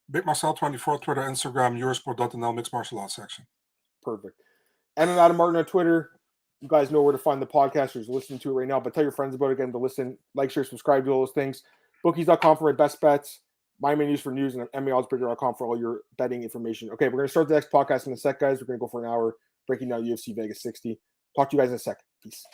Big Marcel 24, Twitter, Instagram, Eurosport.nl, Mixed Martial Arts section.
Perfect. And Adam Martin on Twitter. You guys know where to find the podcast. You're listening to it right now, but tell your friends about it again to listen, like, share, subscribe, do all those things. Bookies.com for my best bets. Miami News for news, and MMAOBsBigger.com for all your betting information. Okay, we're going to start the next podcast in a sec, guys. We're going to go for an hour breaking down UFC Vegas 60. Talk to you guys in a sec. Peace.